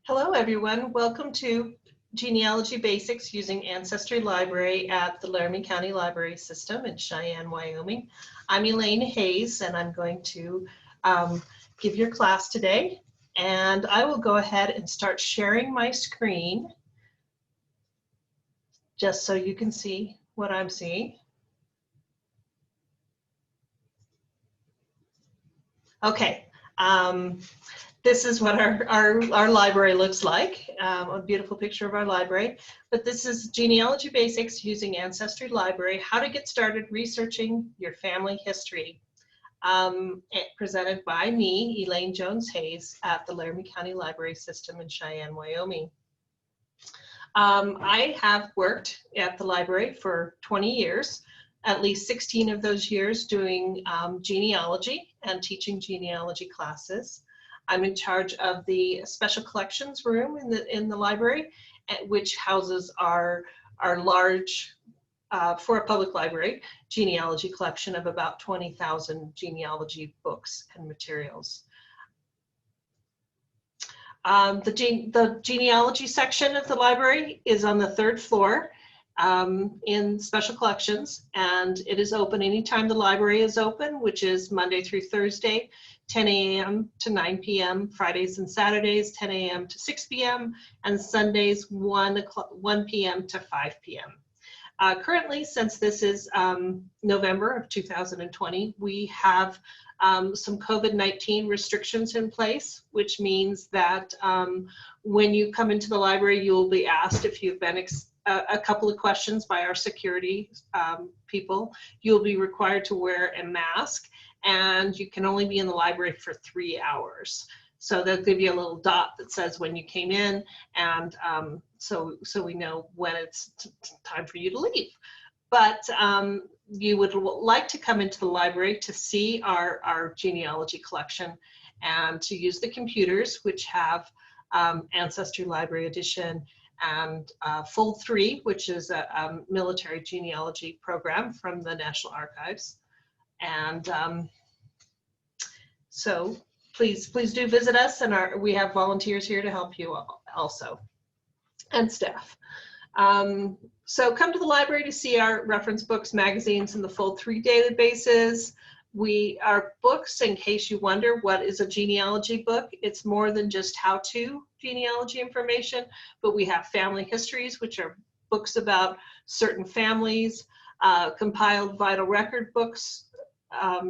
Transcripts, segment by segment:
Hello everyone, welcome to Genealogy Basics using Ancestry Library at the Laramie County Library System in Cheyenne, Wyoming. I'm Elaine Hayes and I'm going to give your class today, and I will go ahead and start sharing my screen just so you can see what I'm seeing. Okay. This is what our library looks like, a beautiful picture of our library. But this is Genealogy Basics using Ancestry Library, how to get started researching your family history. Presented by me, Elaine Jones Hayes, at the Laramie County Library System in Cheyenne, Wyoming. I have worked at the library for 20 years, at least 16 of those years doing genealogy and teaching genealogy classes. I'm in charge of the special collections room in the library, which houses our large, for a public library, genealogy collection of about 20,000 genealogy books and materials. The genealogy section of the library is on the 3rd floor in special collections, and it is open anytime the library is open, which is Monday through Thursday, 10 a.m. to 9 p.m., Fridays and Saturdays, 10 a.m. to 6 p.m., and Sundays, 1 p.m. to 5 p.m. Currently, since this is November of 2020, we have some COVID-19 restrictions in place, which means that when you come into the library, you will be asked if you've been a couple of questions by our security people. You'll be required to wear a mask, and you can only be in the library for 3 hours. So they'll give you a little dot that says when you came in, and so we know when it's time for you to leave. But you would like to come into the library to see our genealogy collection and to use the computers, which have Ancestry Library Edition and Fold 3, which is a military genealogy program from the National Archives. And so please do visit us, and we have volunteers here to help you also, and staff. So come to the library to see our reference books, magazines, and the Fold 3 databases. Our books, in case you wonder what is a genealogy book, it's more than just how-to genealogy information, but we have family histories, which are books about certain families, compiled vital record books,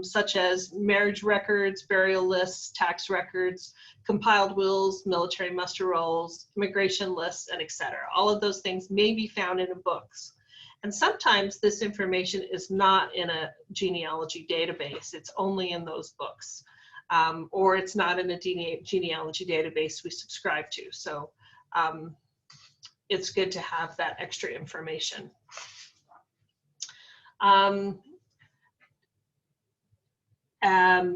such as marriage records, burial lists, tax records, compiled wills, military muster rolls, immigration lists, and etc. All of those things may be found in books. And sometimes this information is not in a genealogy database. It's only in those books. Or it's not in a genealogy database we subscribe to. So it's good to have that extra information.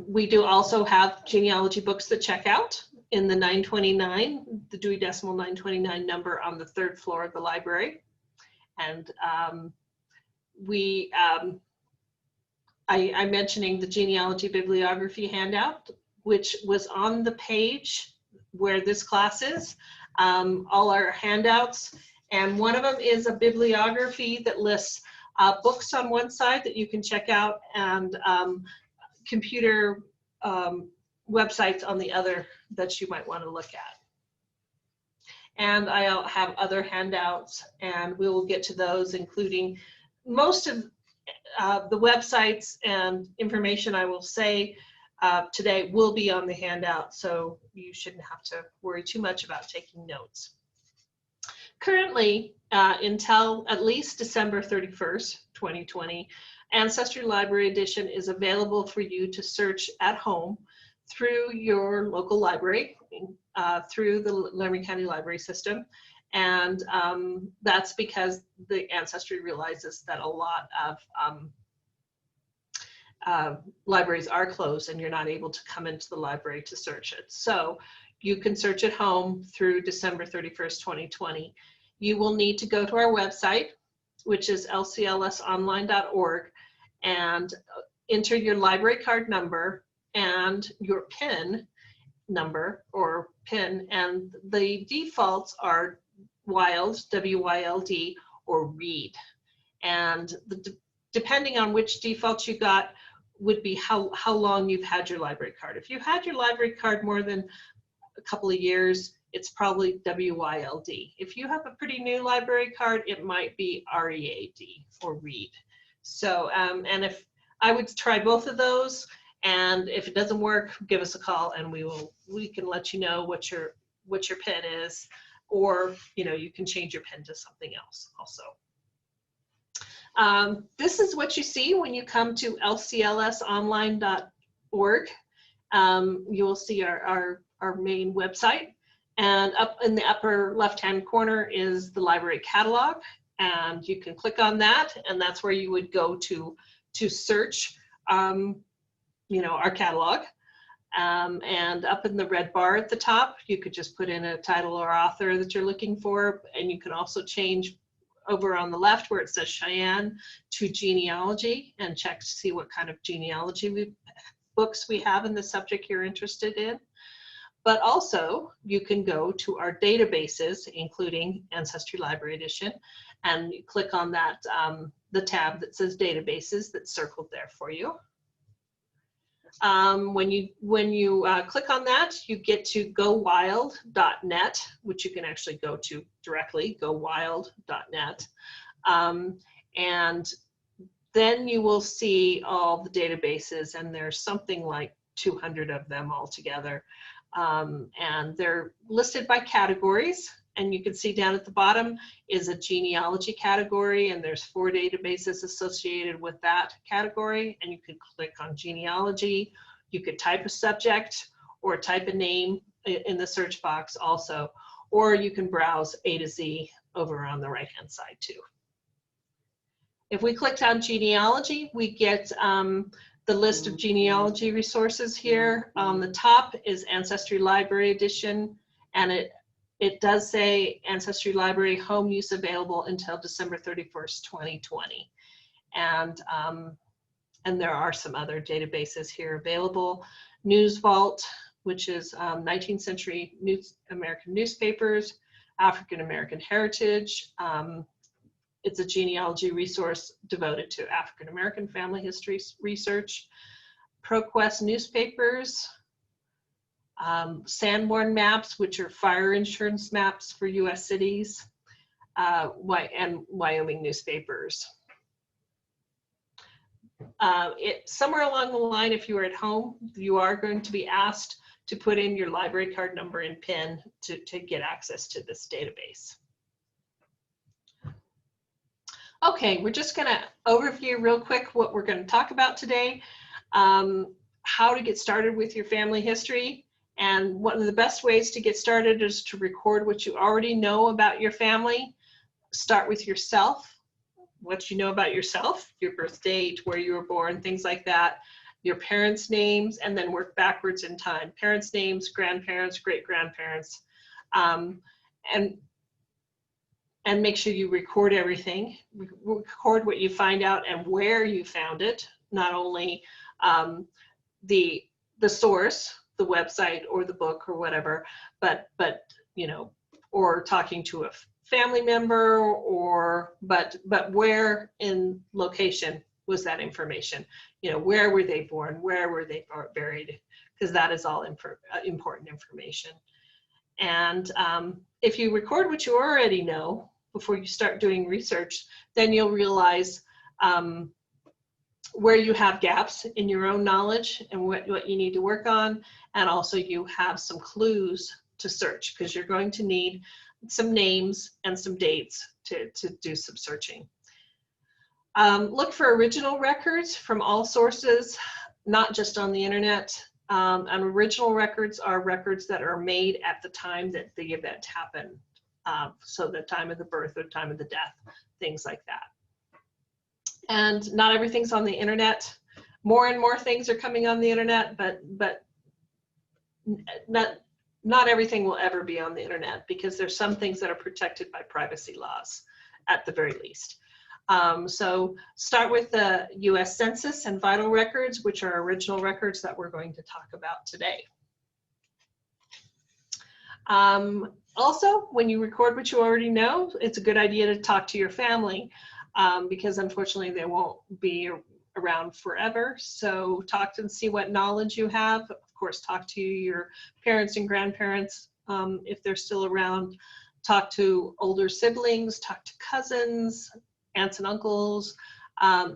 We do also have genealogy books that check out in the 929, the Dewey Decimal 929 number on the 3rd floor of the library. And I'm mentioning the genealogy bibliography handout, which was on the page where this class is, all our handouts. And one of them is a bibliography that lists books on one side that you can check out, and computer websites on the other that you might want to look at. And I have other handouts, and we will get to those, including most of the websites and information I will say today will be on the handout, so you shouldn't have to worry too much about taking notes. Currently, until at least December 31st, 2020, Ancestry Library Edition is available for you to search at home through your local library, through the Laramie County Library System. And that's because the Ancestry realizes that a lot of libraries are closed and you're not able to come into the library to search it. So you can search at home through December 31st, 2020. You will need to go to our website, which is lclsonline.org, and enter your library card number and your PIN number or PIN, and the defaults are WYLD, W-Y-L-D, or read. And depending on which default you got would be how long you've had your library card. If you had your library card more than a couple of years, it's probably WYLD. If you have a pretty new library card, it might be READ or read. So, and if I would try both of those, and if it doesn't work, give us a call and we can let you know what your PIN is, or you can change your PIN to something else also. This is what you see when you come to lclsonline.org. You will see our main website, and up in the upper left-hand corner is the library catalog, and you can click on that, and that's where you would go to search our catalog. And up in the red bar at the top, you could just put in a title or author that you're looking for, and you can also change over on the left where it says Cheyenne to genealogy and check to see what kind of genealogy books we have in the subject you're interested in. But also you can go to our databases, including Ancestry Library Edition, and you click on that, the tab that says databases that's circled there for you. When you click on that, you get to gowild.net, which you can actually go to directly, gowild.net. And then you will see all the databases, and there's something like 200 of them altogether. And they're listed by categories. And you can see down at the bottom is a genealogy category, and there's 4 databases associated with that category. And you can click on genealogy. You could type a subject or type a name in the search box also, or you can browse A to Z over on the right-hand side too. If we clicked on genealogy, we get the list of genealogy resources here. On the top is Ancestry Library Edition, and it does say Ancestry Library home use available until December 31st, 2020. And there are some other databases here available. News Vault, which is 19th century American newspapers, African American heritage. It's a genealogy resource devoted to African American family history research. ProQuest newspapers. Sanborn maps, which are fire insurance maps for US cities, and Wyoming newspapers. Somewhere along the line, if you are at home, you are going to be asked to put in your library card number and PIN to get access to this database. Okay, we're just going to overview real quick what we're going to talk about today. How to get started with your family history. And one of the best ways to get started is to record what you already know about your family. Start with yourself, what you know about yourself, your birth date, where you were born, things like that, your parents' names, and then work backwards in time. Parents' names, grandparents, great-grandparents, and make sure you record everything. Record what you find out and where you found it, not only the source, the website or the book or whatever, but or talking to a family member, but where in location was that information? Where were they born? Where were they buried? Because that is all important information. And if you record what you already know before you start doing research, then you'll realize where you have gaps in your own knowledge and what you need to work on. And also you have some clues to search, because you're going to need some names and some dates to do some searching. Look for original records from all sources, not just on the internet. And original records are records that are made at the time that the event happened. So the time of the birth or time of the death, things like that. And not everything's on the internet. More and more things are coming on the internet, but not everything will ever be on the internet, because there's some things that are protected by privacy laws at the very least. So start with the US Census and vital records, which are original records that we're going to talk about today. Also, when you record what you already know, it's a good idea to talk to your family because unfortunately they won't be around forever. So talk and see what knowledge you have. Of course, talk to your parents and grandparents if they're still around. Talk to older siblings, talk to cousins, aunts and uncles.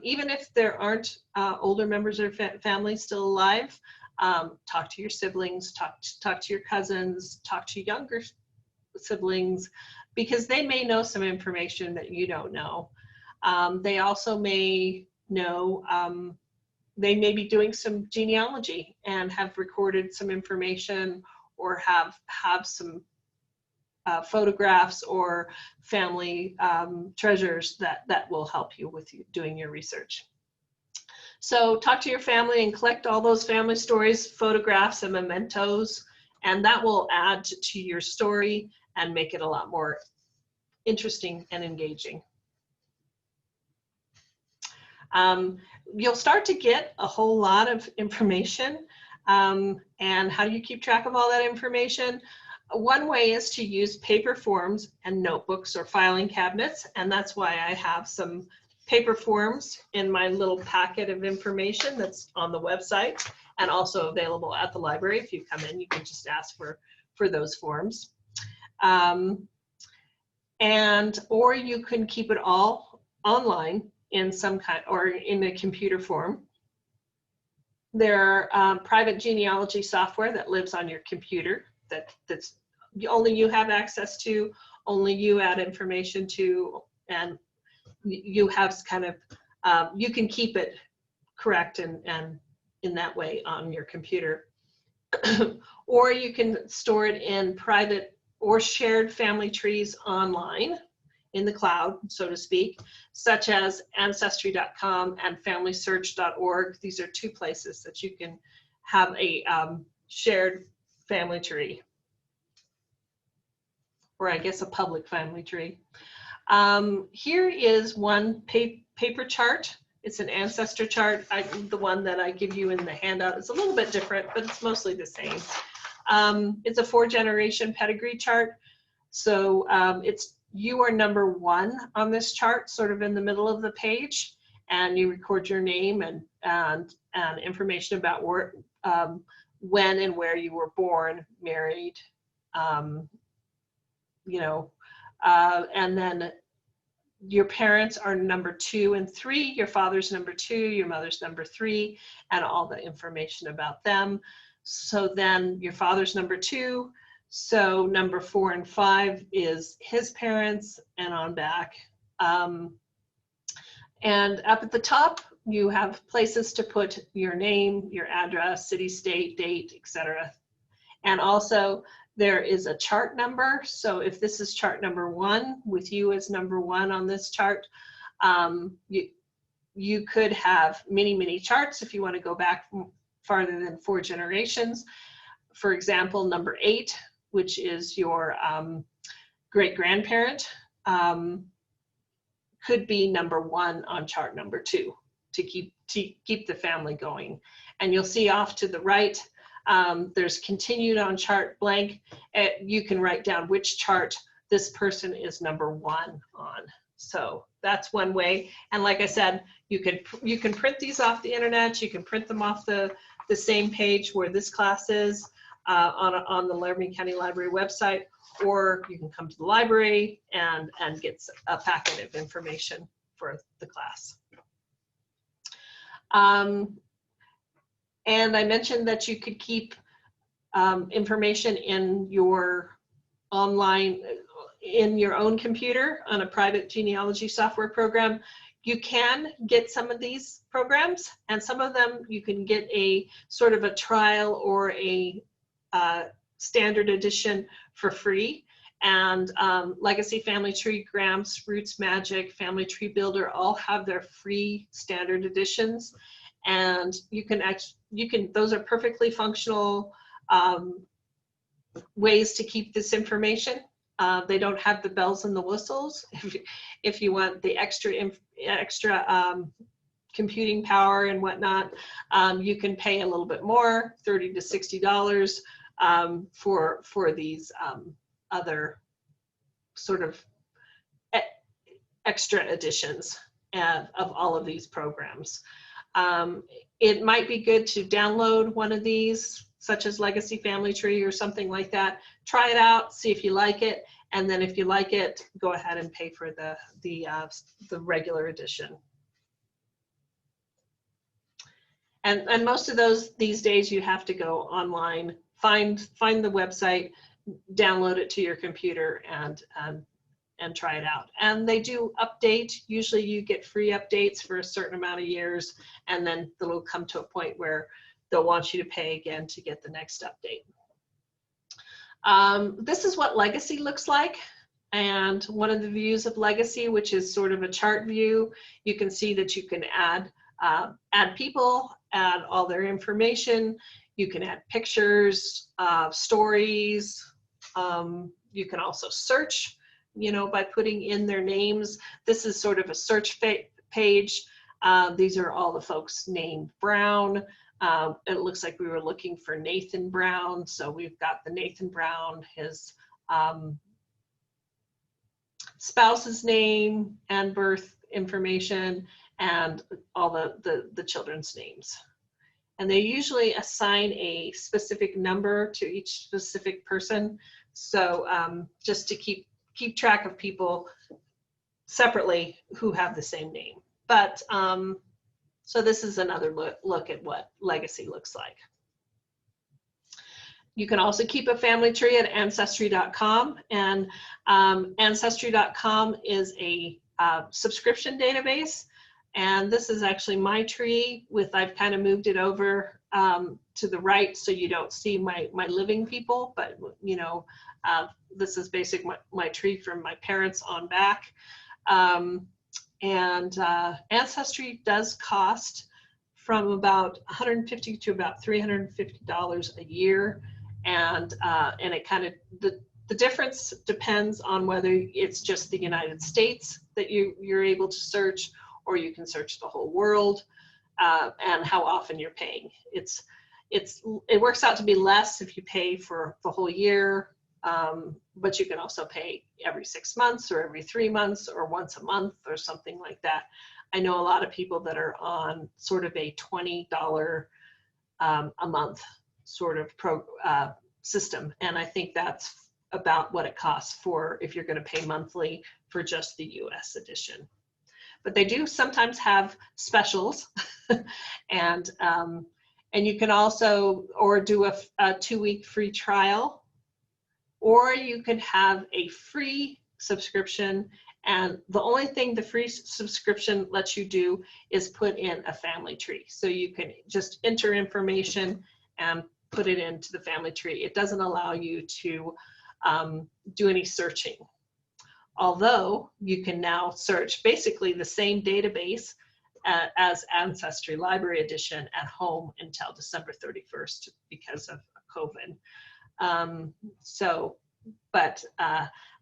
Even if there aren't older members of family still alive, talk to your siblings, talk to your cousins, talk to younger siblings, because they may know some information that you don't know. They also may know, they may be doing some genealogy and have recorded some information or have some photographs or family treasures that will help you with doing your research. So talk to your family and collect all those family stories, photographs, and mementos, and that will add to your story and make it a lot more interesting and engaging. You'll start to get a whole lot of information, and how do you keep track of all that information? One way is to use paper forms and notebooks or filing cabinets, and that's why I have some paper forms in my little packet of information that's on the website and also available at the library. If you come in, you can just ask for those forms. Or you can keep it all online in some kind, or in a computer form. There are private genealogy software that lives on your computer that's only you have access to, only you add information to, and you have kind of, you can keep it correct and in that way on your computer. Or you can store it in private or shared family trees online in the cloud, so to speak, such as Ancestry.com and FamilySearch.org. These are two places that you can have a shared family tree, or I guess a public family tree. Here is one paper chart. It's an ancestor chart. The one that I give you in the handout is a little bit different, but it's mostly the same. It's a 4-generation pedigree chart. So you are number 1 on this chart, sort of in the middle of the page, and you record your name and information about when and where you were born, married, you know, and then your parents are number 2 and 3, your father's number 2, your mother's number 3, and all the information about them. So then your father's number 2, so number 4 and 5 is his parents, and on back. And up at the top, you have places to put your name, your address, city, state, date, etc. And also there is a chart number. So if this is chart number 1 with you as number 1 on this chart, you could have many charts if you want to go back farther than 4 generations. For example, number 8, which is your great-grandparent, could be number 1 on chart number 2 to keep the family going. And you'll see off to the right, there's continued on chart blank. You can write down which chart this person is number 1 on. So that's one way. And like I said, you can print these off the internet. You can print them off the same page where this class is on the Laramie County Library website, or you can come to the library and get a packet of information for the class. And I mentioned that you could keep information in your online, in your own computer on a private genealogy software program. You can get some of these programs, and some of them you can get a sort of a trial or a standard edition for free. And Legacy Family Tree, Gramps, Roots Magic, Family Tree Builder all have their free standard editions. And those are perfectly functional ways to keep this information. They don't have the bells and the whistles. If you want the extra computing power and whatnot, you can pay a little bit more, $30 to $60 for these other sort of extra editions of all of these programs. It might be good to download one of these, such as Legacy Family Tree or something like that. Try it out, see if you like it, and then if you like it, go ahead and pay for the regular edition. And most of those these days you have to go online, find the website, download it to your computer, and try it out. And they do update. Usually you get free updates for a certain amount of years, and then it'll come to a point where they'll want you to pay again to get the next update. This is what Legacy looks like. And one of the views of Legacy, which is sort of a chart view, you can see that you can add people, add all their information. You can add pictures, stories. You can also search, by putting in their names. This is sort of a search page. These are all the folks named Brown. It looks like we were looking for Nathan Brown. So we've got the Nathan Brown, his spouse's name and birth information, and all the children's names. And they usually assign a specific number to each specific person. So just to keep track of people separately who have the same name. But so this is another look at what Legacy looks like. You can also keep a family tree at Ancestry.com, and Ancestry.com is a subscription database. And this is actually my tree I've kind of moved it over to the right so you don't see my living people, but this is basically my tree from my parents on back. Ancestry does cost from about $150 to about $350 a year, and it kind of the difference depends on whether it's just the United States that you're able to search, or you can search the whole world, and how often you're paying. It works out to be less if you pay for the whole year, but you can also pay every 6 months or every 3 months or once a month or something like that. I know a lot of people that are on sort of a $20 a month sort of system, and I think that's about what it costs for if you're going to pay monthly for just the US edition. But they do sometimes have specials, and you can also do a 2-week free trial, or you could have a free subscription, and the only thing the free subscription lets you do is put in a family tree. So you can just enter information and put it into the family tree. It doesn't allow you to do any searching. Although you can now search basically the same database as Ancestry Library Edition at home until December 31st because of COVID. But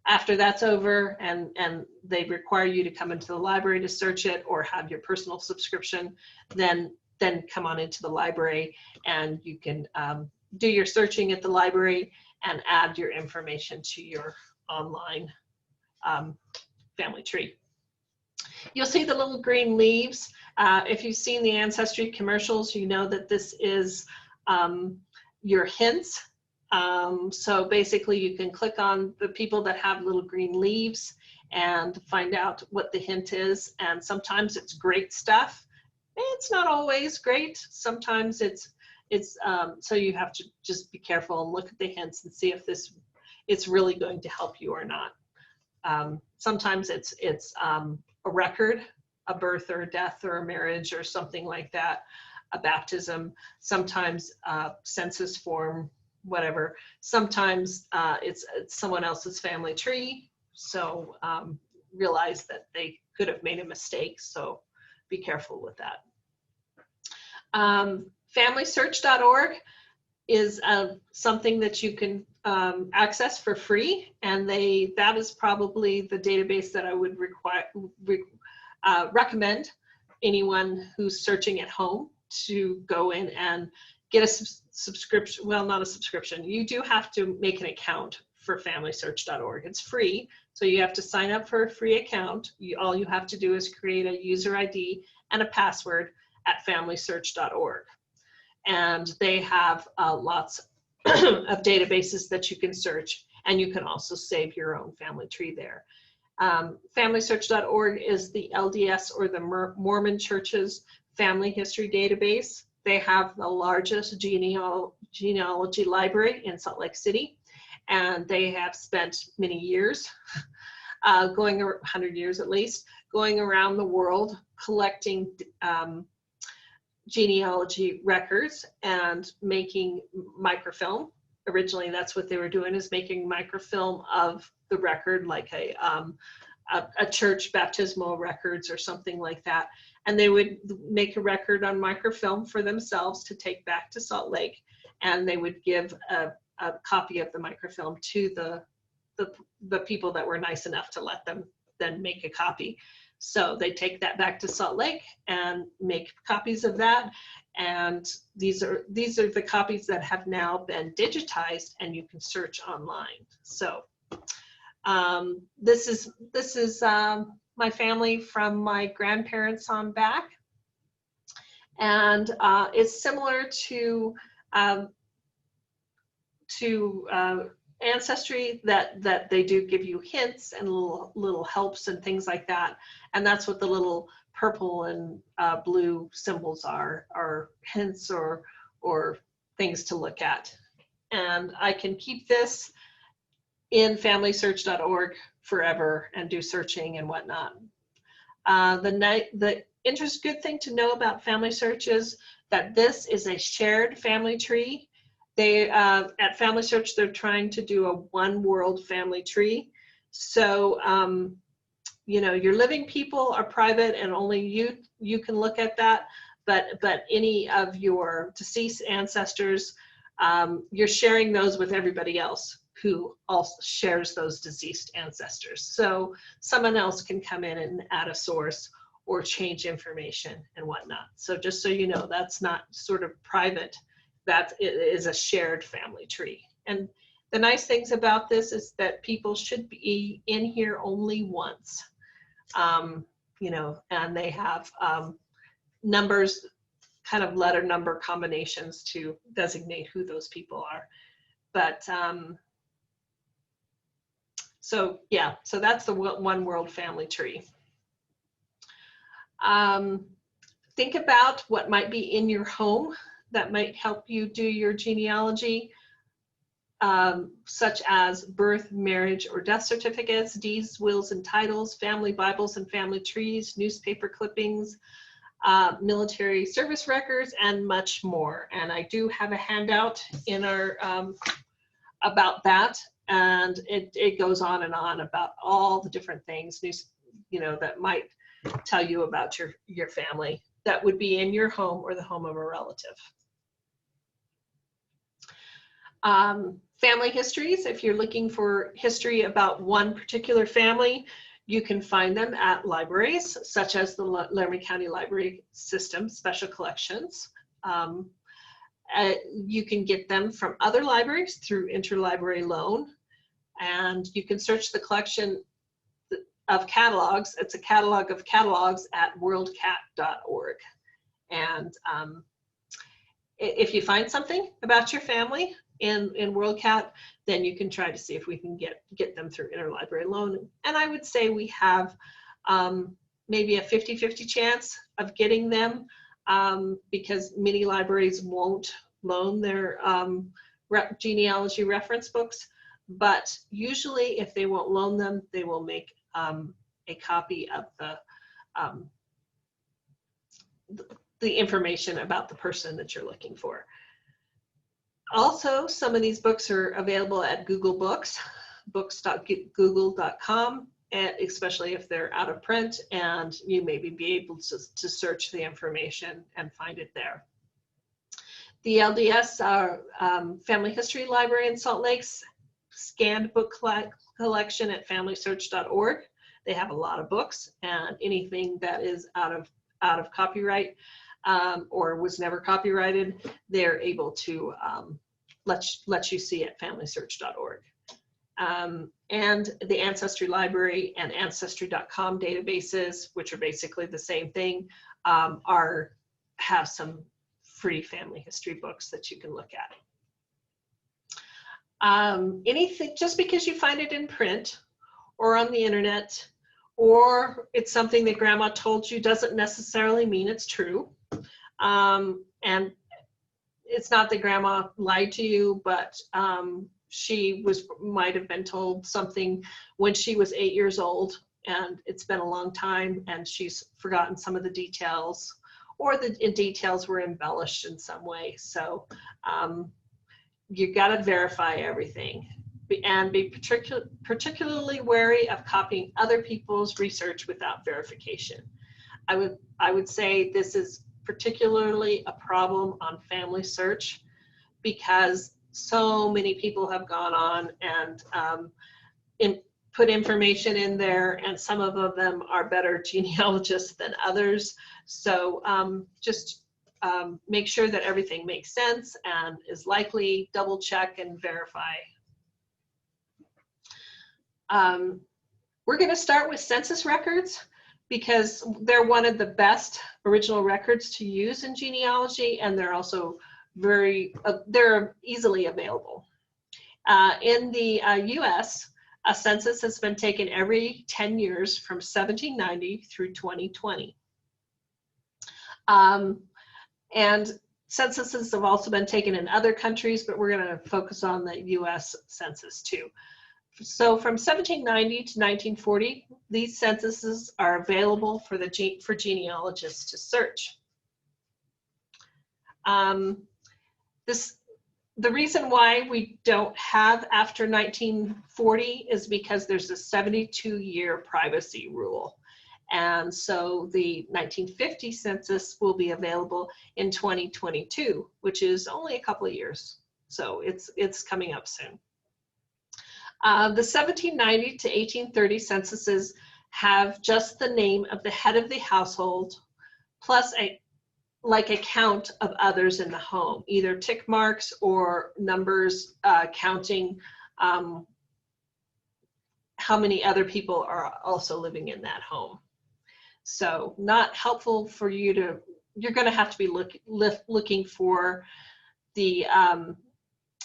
after that's over and they require you to come into the library to search it or have your personal subscription, then come on into the library and you can do your searching at the library and add your information to your online family tree. You'll see the little green leaves. If you've seen the Ancestry commercials, you know that this is your hints. So basically you can click on the people that have little green leaves and find out what the hint is. And sometimes it's great stuff. It's not always great. Sometimes it's so you have to just be careful and look at the hints and see if it's really going to help you or not. Sometimes it's a record, a birth or a death or a marriage or something like that, a baptism. Sometimes census form, whatever. Sometimes it's someone else's family tree. So realize that they could have made a mistake. So be careful with that. FamilySearch.org is something that you can access for free, and that is probably the database that I would recommend anyone who's searching at home to go in and get a subscription. Well, not a subscription. You do have to make an account for FamilySearch.org. It's free, so you have to sign up for a free account. All you have to do is create a user ID and a password at FamilySearch.org. And they have lots of databases that you can search, and you can also save your own family tree there. FamilySearch.org is the LDS, or the Mormon Church's family history database. They have the largest genealogy library in Salt Lake City, and they have spent many years, 100 years at least, going around the world collecting genealogy records and making microfilm. Originally, that's what they were doing, is making microfilm of the record, like a church baptismal records or something like that. And they would make a record on microfilm for themselves to take back to Salt Lake, and they would give a copy of the microfilm to the people that were nice enough to let them then make a copy. So they take that back to Salt Lake and make copies of that. And these are the copies that have now been digitized, and you can search online. So this is my family from my grandparents on back, and it's similar to Ancestry, that they do give you hints and little helps and things like that, and that's what the little purple and blue symbols are hints or things to look at. And I can keep this in FamilySearch.org forever and do searching and whatnot. The good thing to know about FamilySearch is that this is a shared family tree. They at FamilySearch, they're trying to do a one world family tree. So you know, your living people are private and only you can look at that, but any of your deceased ancestors, you're sharing those with everybody else who also shares those deceased ancestors. So someone else can come in and add a source or change information and whatnot. So just so you know, that's not sort of private, that it is a shared family tree. And the nice things about this is that people should be in here only once, you know, and they have numbers, kind of letter number combinations to designate who those people are. But so yeah, so that's the one world family tree. Think about what might be in your home that might help you do your genealogy, such as birth, marriage, or death certificates, deeds, wills, and titles, family Bibles and family trees, newspaper clippings, military service records, and much more. And I do have a handout in our about that, and it goes on and on about all the different things, you know, that might tell you about your family that would be in your home or the home of a relative. Family histories, if you're looking for history about one particular family, you can find them at libraries such as the Laramie County Library System Special Collections. You can get them from other libraries through interlibrary loan, and you can search the collection of catalogs. It's a catalog of catalogs at worldcat.org. And if you find something about your family in WorldCat, then you can try to see if we can get them through interlibrary loan. And I would say we have maybe a 50-50 chance of getting them, because many libraries won't loan their genealogy reference books. But usually if they won't loan them, they will make a copy of the information about the person that you're looking for. Also, some of these books are available at Google Books, books.google.com, and especially if they're out of print, and you maybe be able to search the information and find it there. The LDS, our Family History Library in Salt Lake's scanned book collection at FamilySearch.org. They have a lot of books, and anything that is out of copyright, or was never copyrighted, they're able to let you see at familysearch.org. And the Ancestry Library and Ancestry.com databases, which are basically the same thing, have some free family history books that you can look at. Anything, just because you find it in print or on the internet, or it's something that grandma told you, doesn't necessarily mean it's true. And it's not that grandma lied to you, but she might have been told something when she was 8 years old, and it's been a long time, and she's forgotten some of the details, or the details were embellished in some way. So you got to verify everything, and be particularly wary of copying other people's research without verification. I would say this is particularly a problem on Family Search, because so many people have gone on and put information in there, and some of them are better genealogists than others. So just make sure that everything makes sense and is likely, double check and verify. We're going to start with census records, because they're one of the best original records to use in genealogy, and they're also they're easily available. In the US, a census has been taken every 10 years from 1790 through 2020. And censuses have also been taken in other countries, but we're going to focus on the US census too. So from 1790 to 1940, these censuses are available for genealogists to search. The reason why we don't have after 1940 is because there's a 72-year privacy rule. And so the 1950 census will be available in 2022, which is only a couple of years. So it's coming up soon. The 1790 to 1830 censuses have just the name of the head of the household, plus a count of others in the home, either tick marks or numbers counting how many other people are also living in that home. So not helpful for you to, you're going to have to be looking for the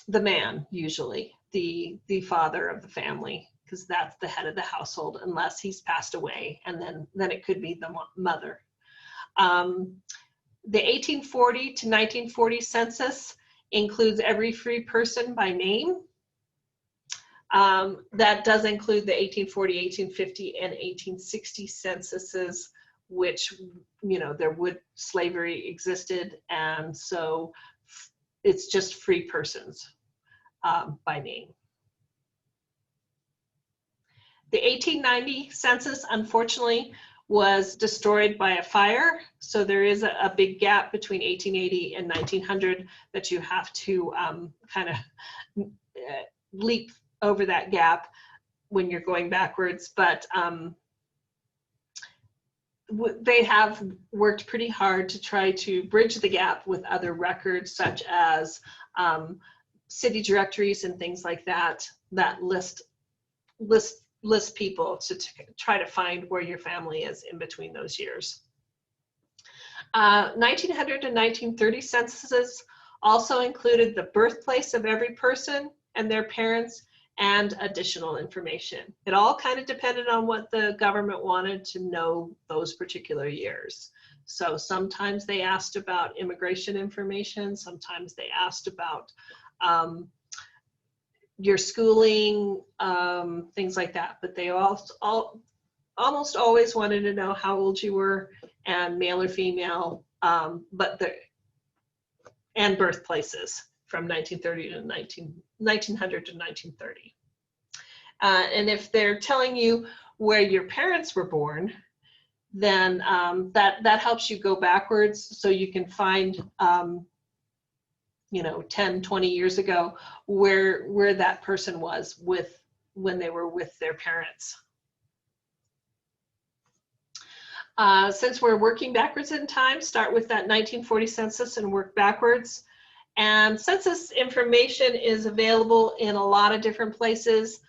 man, usually the father of the family, because that's the head of the household, unless he's passed away, and then it could be the mother. The 1840 to 1940 census includes every free person by name. That does include the 1840, 1850, and 1860 censuses, which, slavery existed, and so it's just free persons by name. The 1890 census, unfortunately, was destroyed by a fire, so there is a big gap between 1880 and 1900 that you have to kind of leap over that gap when you're going backwards, but they have worked pretty hard to try to bridge the gap with other records, such as city directories and things like that, that list people to try to find where your family is in between those years. 1900 to 1930 censuses also included the birthplace of every person and their parents and additional information. It all kind of depended on what the government wanted to know those particular years. So sometimes they asked about immigration information, sometimes they asked about your schooling, things like that, but they almost always wanted to know how old you were, and male or female, and birthplaces from 1930 to 1900 to 1930. And if they're telling you where your parents were born, then that helps you go backwards, so you can find 10, 20 years ago where that person was when they were with their parents. Since we're working backwards in time, start with that 1940 census and work backwards. And census information is available in a lot of different places,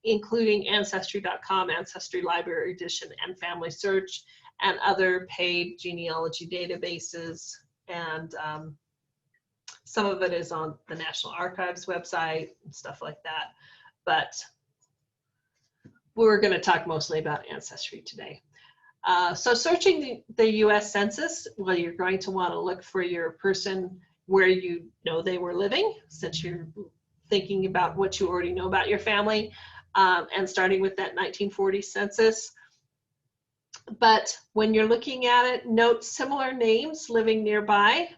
including Ancestry.com, Ancestry Library Edition, and Family Search, and other paid genealogy databases. And some of it is on the National Archives website and stuff like that. But we're going to talk mostly about Ancestry today. So searching the US Census, well, you're going to want to look for your person where you know they were living, since you're thinking about what you already know about your family, and starting with that 1940 census. But when you're looking at it, note similar names living nearby,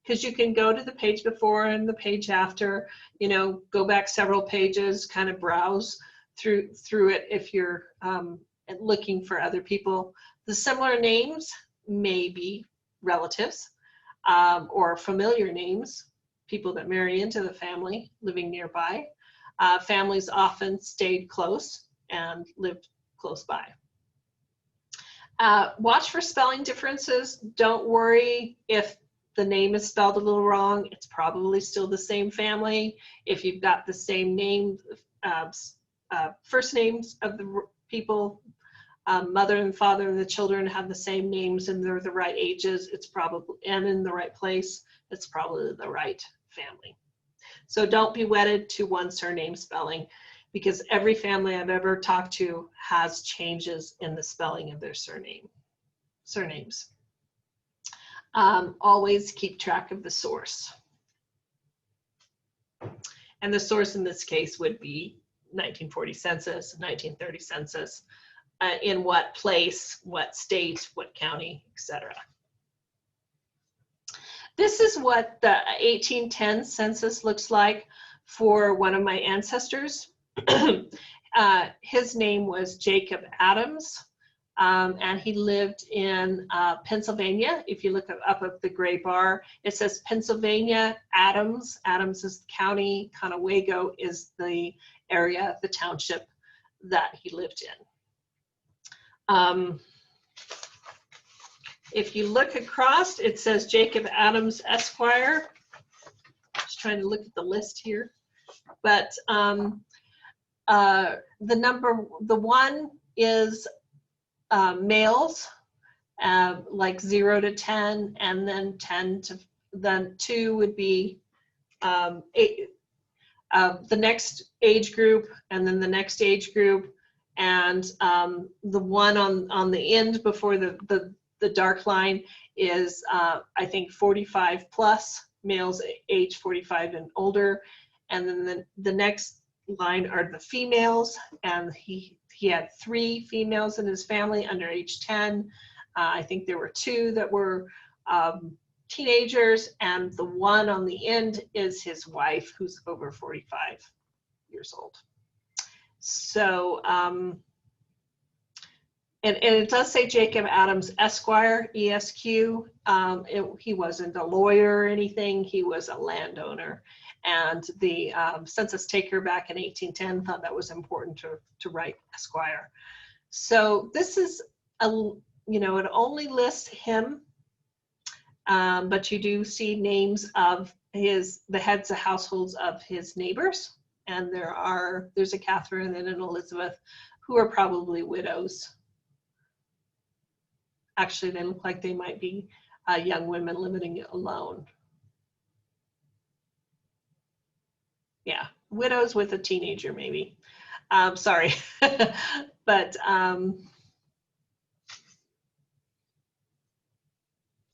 because you can go to the page before and the page after, you know, go back several pages, kind of browse through it if you're looking for other people. The similar names may be relatives or familiar names, people that marry into the family living nearby. Families often stayed close and lived close by. Watch for spelling differences. Don't worry if the name is spelled a little wrong. It's probably still the same family. If you've got the same name, first names of the people, mother and father and the children have the same names and they're the right ages, it's probably, and in the right place, it's probably the right family. So don't be wedded to one surname spelling, because every family I've ever talked to has changes in the spelling of their surnames. Always keep track of the source. And the source in this case would be 1940 census, 1930 census, in what place, what state, what county, etc. This is what the 1810 census looks like for one of my ancestors. His name was Jacob Adams, and he lived in Pennsylvania. If you look up at the gray bar, it says Pennsylvania, Adams. Adams is the county, Conewago is the area, the township that he lived in. If you look across, it says Jacob Adams Esquire. Just trying to look at the list here. But the one is males, like 0 to 10, and then 10 to, then 2 would be the next age group, and then the next age group, and the one on the end before the dark line is I think 45 plus, males age 45 and older, and then the next line are the females, and he had 3 females in his family under age 10. I think there were 2 that were teenagers, and the one on the end is his wife, who's over 45 years old. So, and it does say Jacob Adams Esquire, ESQ. He wasn't a lawyer or anything, he was a landowner. And the census taker back in 1810 thought that was important to write Esquire. So this is, it only lists him, but you do see names of the heads of households of his neighbors. And there's a Catherine and an Elizabeth who are probably widows. Actually, they look like they might be young women living alone. Yeah, widows with a teenager maybe. Sorry, but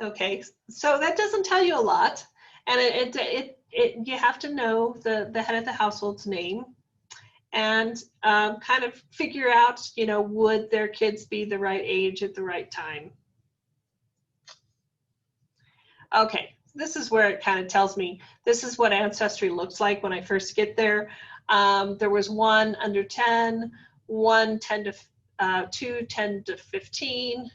okay, so that doesn't tell you a lot, and you have to know the head of the household's name, and kind of figure out, would their kids be the right age at the right time. Okay, this is where it kind of tells me, this is what Ancestry looks like when I first get there. There was 1 under 10, 1 10 to 2 10 to 15,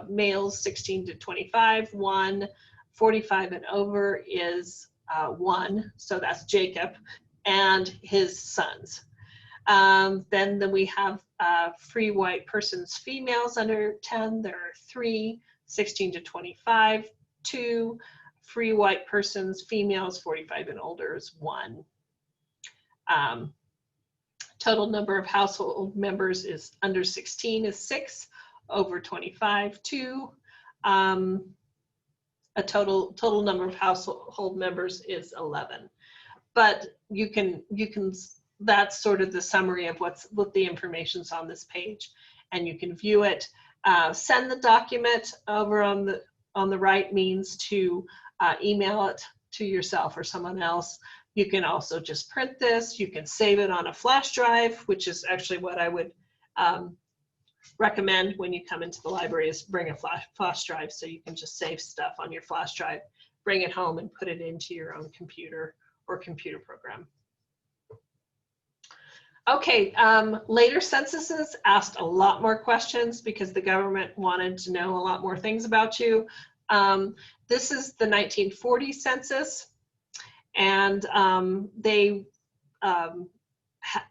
males 16 to 25, 1 45 and over is 1, so that's Jacob and his sons. Then we have free white persons, females under 10, there are 3, 16 to 25, 2, free white persons, females 45 and older is 1. Total number of household members is under 16 is 6, over 25, 2. A total number of household members is 11. But you can that's sort of the summary of what the information's on this page, and you can view it. Send the document over on the right means to email it to yourself or someone else. You can also just print this. You can save it on a flash drive, which is actually what I would recommend when you come into the library, is bring a flash drive, so you can just save stuff on your flash drive, bring it home and put it into your own computer or computer program. Okay, later censuses asked a lot more questions because the government wanted to know a lot more things about you. This is the 1940 census, and they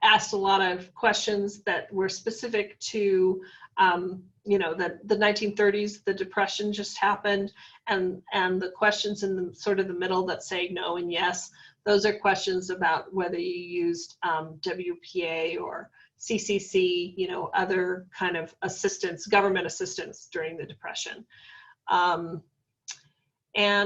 asked a lot of questions that were specific to, you know, the 1930s, the Depression just happened, and the questions in the sort of the middle that say no and yes, those are questions about whether you used WPA or CCC, you know, other kind of assistance, government assistance during the Depression. And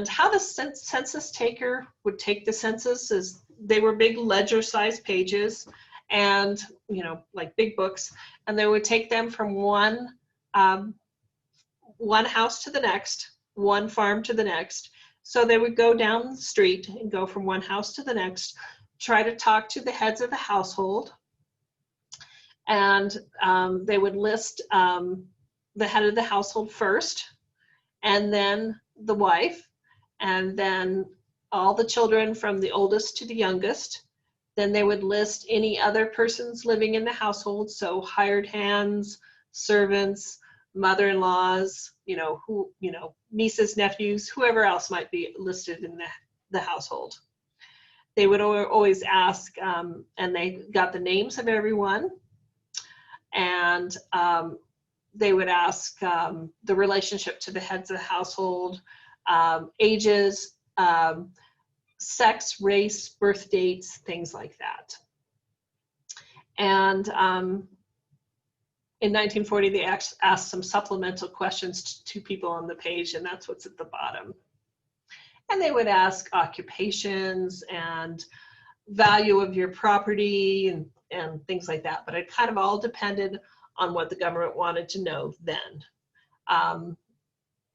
how the census taker would take the census is they were big ledger-sized pages, and, you know, like big books, and they would take them from one house to the next, one farm to the next. So they would go down the street and go from one house to the next, try to talk to the heads of the household, and they would list the head of the household first, and then the wife, and then all the children from the oldest to the youngest. Then they would list any other persons living in the household, so hired hands, servants, mother-in-laws, you know, nieces, nephews, whoever else might be listed in the household. They would always ask, and they got the names of everyone, and they would ask the relationship to the heads of the household, ages, sex, race, birth dates, things like that. And in 1940, they asked some supplemental questions to people on the page, and that's what's at the bottom. And they would ask occupations and value of your property and things like that, but it kind of all depended on what the government wanted to know then.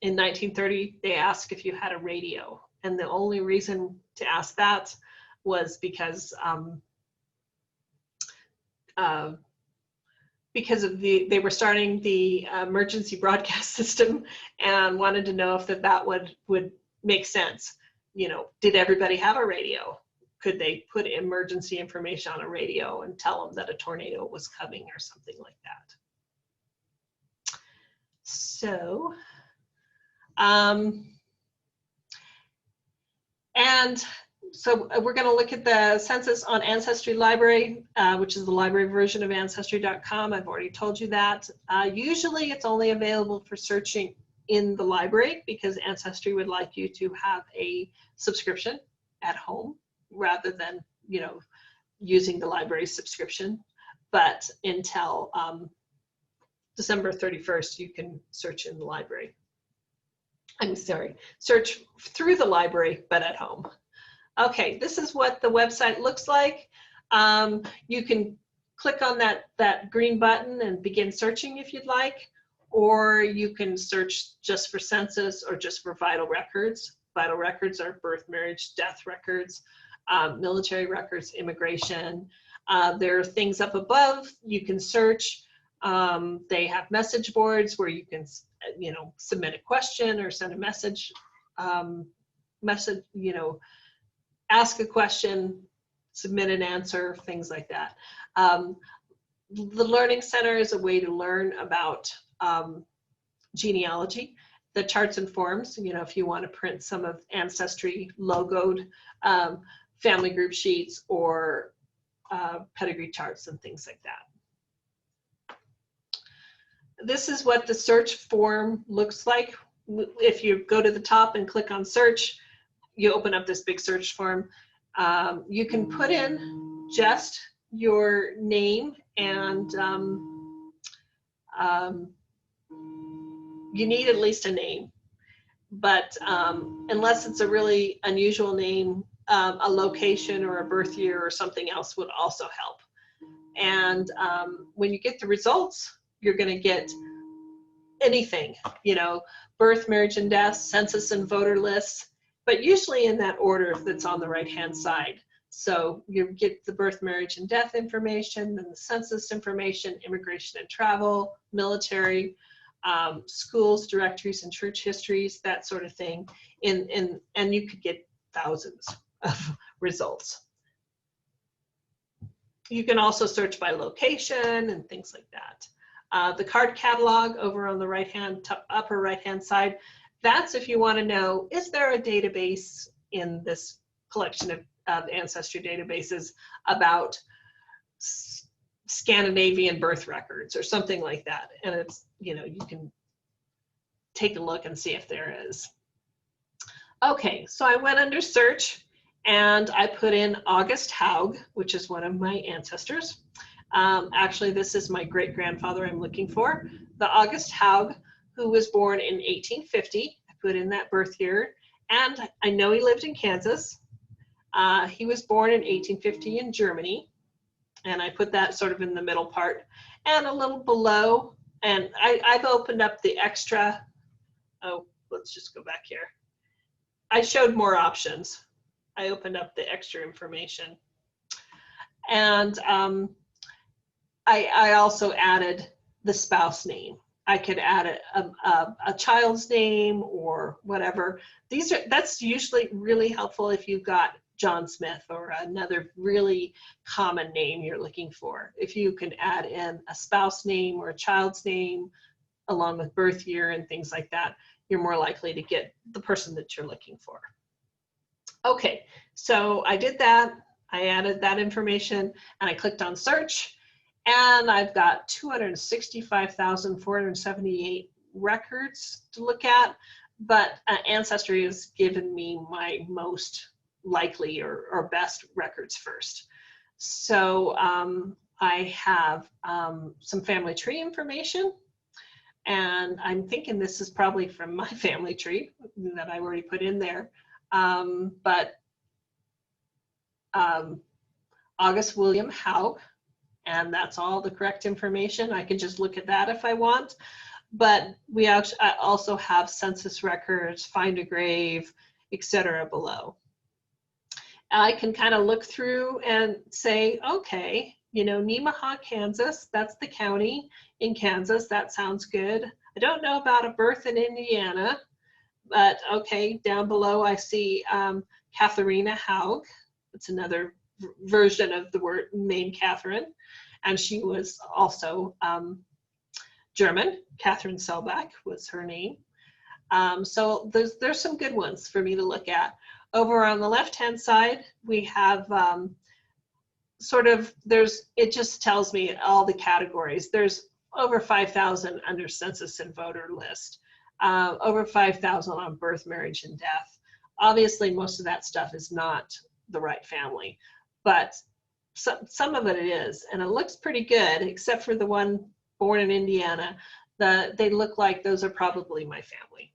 In 1930, they asked if you had a radio, and the only reason to ask that was because they were starting the emergency broadcast system and wanted to know if that would make sense. You know, did everybody have a radio? Could they put emergency information on a radio and tell them that a tornado was coming or something like that? So, and so we're going to look at the census on Ancestry Library, which is the library version of Ancestry.com. I've already told you that. Usually it's only available for searching in the library because Ancestry would like you to have a subscription at home rather than, you know, using the library subscription. But until December 31st, you can search in the library. I'm sorry, search through the library, but at home. Okay, this is what the website looks like. You can click on that green button and begin searching if you'd like, or you can search just for census or just for vital records. Vital records are birth, marriage, death records, military records, immigration. There are things up above you can search. They have message boards where you can, you know, submit a question or send a message, you know, ask a question, submit an answer, things like that. The Learning Center is a way to learn about genealogy. The charts and forms, you know, if you want to print some of Ancestry logoed family group sheets or pedigree charts and things like that. This is what the search form looks like. If you go to the top and click on search, you open up this big search form. You can put in just your name and you need at least a name, but unless it's a really unusual name, a location or a birth year or something else would also help. And when you get the results, you're going to get anything, you know, birth, marriage, and death, census and voter lists, but usually in that order that's on the right-hand side. So you get the birth, marriage, and death information, then the census information, immigration and travel, military, schools, directories, and church histories, that sort of thing. And you could get thousands of results. You can also search by location and things like that. The card catalog over on the upper right-hand side, that's if you want to know, is there a database in this collection of Ancestry databases about Scandinavian birth records or something like that. And it's, you know, you can take a look and see if there is. Okay, so I went under search and I put in August Haug, which is one of my ancestors. Actually, this is my great-grandfather I'm looking for. The August Haug, who was born in 1850. I put in that birth year. And I know he lived in Kansas. He was born in 1850 in Germany. And I put that sort of in the middle part. And a little below, and I've opened up the extra. Oh, let's just go back here. I showed more options. I opened up the extra information. And I also added the spouse name. I could add a child's name or whatever. That's usually really helpful if you've got John Smith or another really common name you're looking for. If you can add in a spouse name or a child's name along with birth year and things like that, you're more likely to get the person that you're looking for. Okay, so I did that. I added that information and I clicked on search, and I've got 265,478 records to look at, but Ancestry has given me my most likely or best records first. So I have some family tree information, and I'm thinking this is probably from my family tree that I already put in there. August William Haug, and that's all the correct information. I can just look at that if I want, but I also have census records, find a grave, etc. below. I can kind of look through and say, okay, you know, Nemaha, Kansas, that's the county in Kansas, that sounds good. I don't know about a birth in Indiana, but okay, down below I see Katharina Haug. It's another version of the word name Catherine, and she was also German. Catherine Selbach was her name. So there's some good ones for me to look at. Over on the left-hand side, we have it just tells me all the categories. There's over 5,000 under census and voter list, over 5,000 on birth, marriage, and death. Obviously, most of that stuff is not the right family, but some of it is, and it looks pretty good, except for the one born in Indiana. They look like those are probably my family.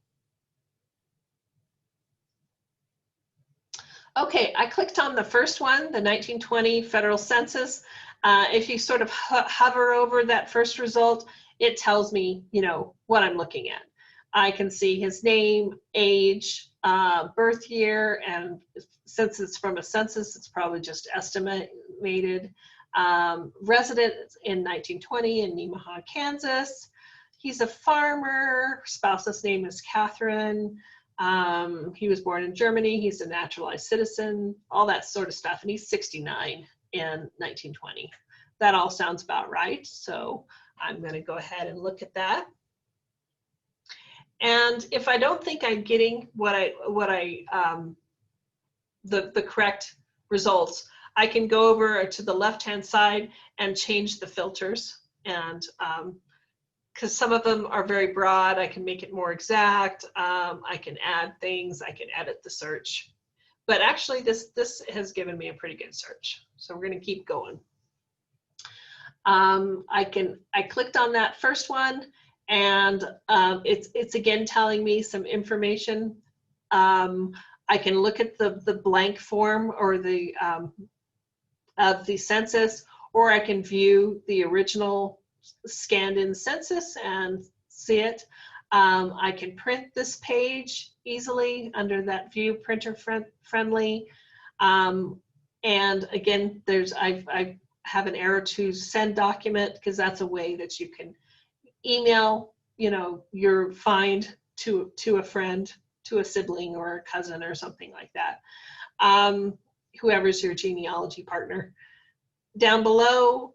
Okay, I clicked on the first one, the 1920 federal census. If you sort of hover over that first result, it tells me, you know, what I'm looking at. I can see his name, age, birth year, and since it's from a census, it's probably just estimated. Resident in 1920 in Nemaha, Kansas. He's a farmer. Spouse's name is Catherine. He was born in Germany. He's a naturalized citizen, all that sort of stuff. And he's 69 in 1920. That all sounds about right. So I'm going to go ahead and look at that. And if I don't think I'm getting the correct results, I can go over to the left-hand side and change the filters, and because some of them are very broad, I can make it more exact. I can add things, I can edit the search. But actually this has given me a pretty good search. So we're going to keep going. I clicked on that first one, and it's again telling me some information. I can look at the blank form or the of the census, or I can view the original scanned in census and see it. I can print this page easily under that view printer friendly. And again, I have an arrow to send document, because that's a way that you can email, your find to a friend, to a sibling or a cousin or something like that. Whoever's your genealogy partner. Down below,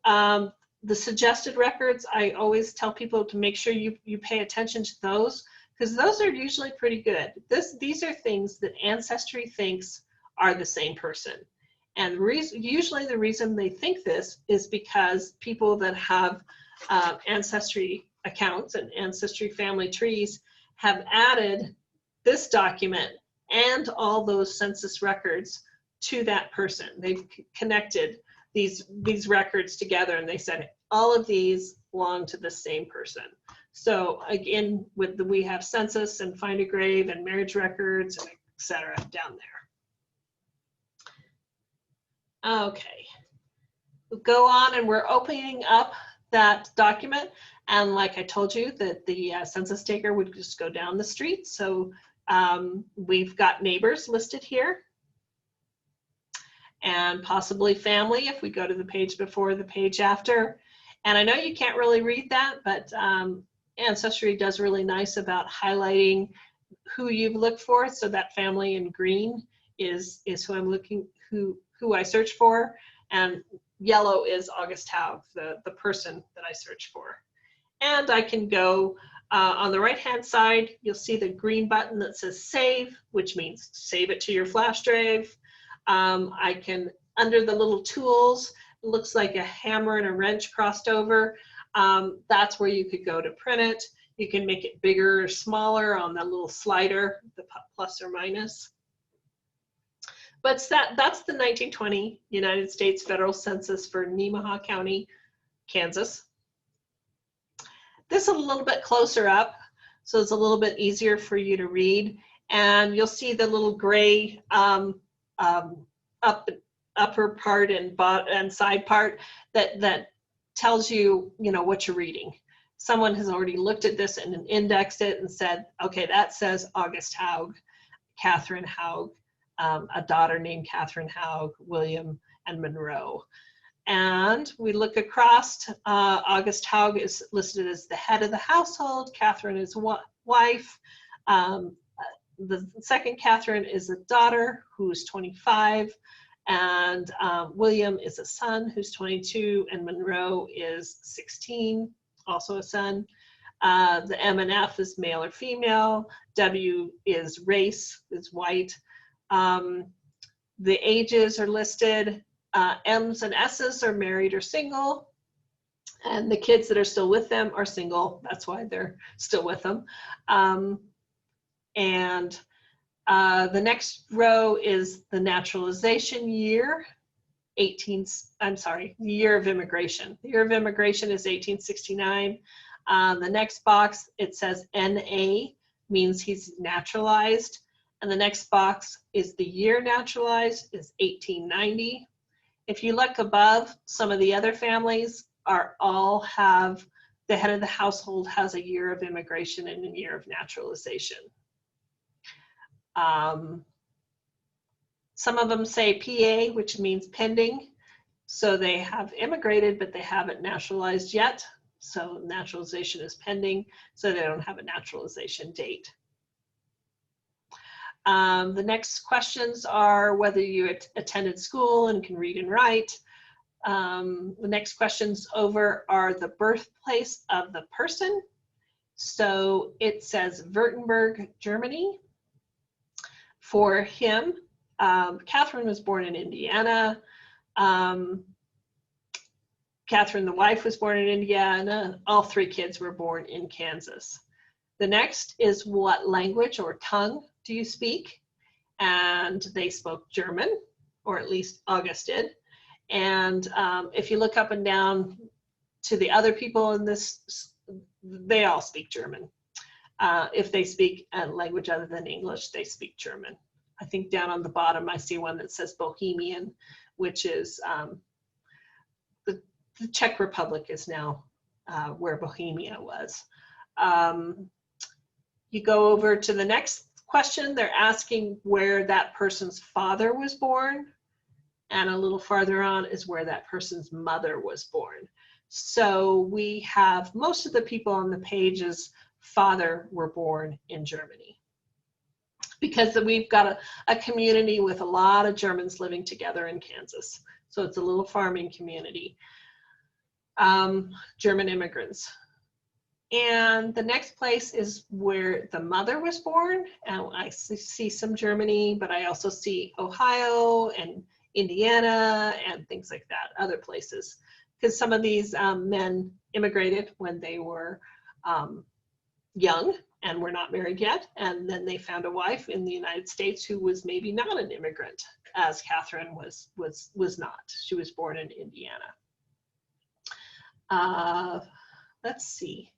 the suggested records, I always tell people to make sure you pay attention to those, because those are usually pretty good. These are things that Ancestry thinks are the same person. And usually the reason they think this is because people that have Ancestry accounts and Ancestry family trees have added this document and all those census records to that person. They've connected these records together, and they said all of these belong to the same person. So again, we have census and find a grave and marriage records, and etc. down there. Okay, we'll go on, and we're opening up that document, and like I told you, that the census taker would just go down the street. So we've got neighbors listed here, and possibly family if we go to the page before, the page after. And I know you can't really read that, but Ancestry does really nice about highlighting who you've looked for. So that family in green is who I'm looking, who I search for, and yellow is August Haug, the person that I search for. And I can go on the right hand side, you'll see the green button that says save, which means save it to your flash drive. I can, under the little tools, it looks like a hammer and a wrench crossed over. That's where you could go to print it. You can make it bigger or smaller on that little slider, the plus or minus. But that's the 1920 United States Federal Census for Nemaha County, Kansas. This is a little bit closer up, so it's a little bit easier for you to read. And you'll see the little gray upper part and side part that tells you, what you're reading. Someone has already looked at this and indexed it and said, okay, that says August Haug, Catherine Haug, a daughter named Catherine Haug, William, and Monroe. And we look across, August Haug is listed as the head of the household, Catherine is wife. The second Catherine is a daughter who's 25, and William is a son who's 22, and Monroe is 16, also a son. The M and F is male or female. W is race, is white. The ages are listed. M's and S's are married or single, and the kids that are still with them are single. That's why they're still with them. And the next row is the naturalization year, the year of immigration. The year of immigration is 1869. The next box, it says NA, means he's naturalized. And the next box is the year naturalized, is 1890. If you look above, some of the other families all have, the head of the household has a year of immigration and a year of naturalization. Some of them say PA, which means pending. So they have immigrated, but they haven't naturalized yet. So naturalization is pending, so they don't have a naturalization date. The next questions are whether you attended school and can read and write. The next questions over are the birthplace of the person. So it says Württemberg, Germany. For him, Catherine was born in Indiana. Catherine, the wife, was born in Indiana. All 3 kids were born in Kansas. The next is what language or tongue do you speak? And they spoke German, or at least August did. And if you look up and down to the other people in this, they all speak German. If they speak a language other than English, they speak German. I think down on the bottom, I see one that says Bohemian, which is the Czech Republic is now where Bohemia was. You go over to the next question, they're asking where that person's father was born, and a little farther on is where that person's mother was born. So we have most of the people on the page's father were born in Germany, because we've got a community with a lot of Germans living together in Kansas. So it's a little farming community. German immigrants. And the next place is where the mother was born. And I see some Germany, but I also see Ohio and Indiana and things like that, other places. Because some of these men immigrated when they were young and were not married yet. And then they found a wife in the United States who was maybe not an immigrant, as Catherine was not. She was born in Indiana. Let's see.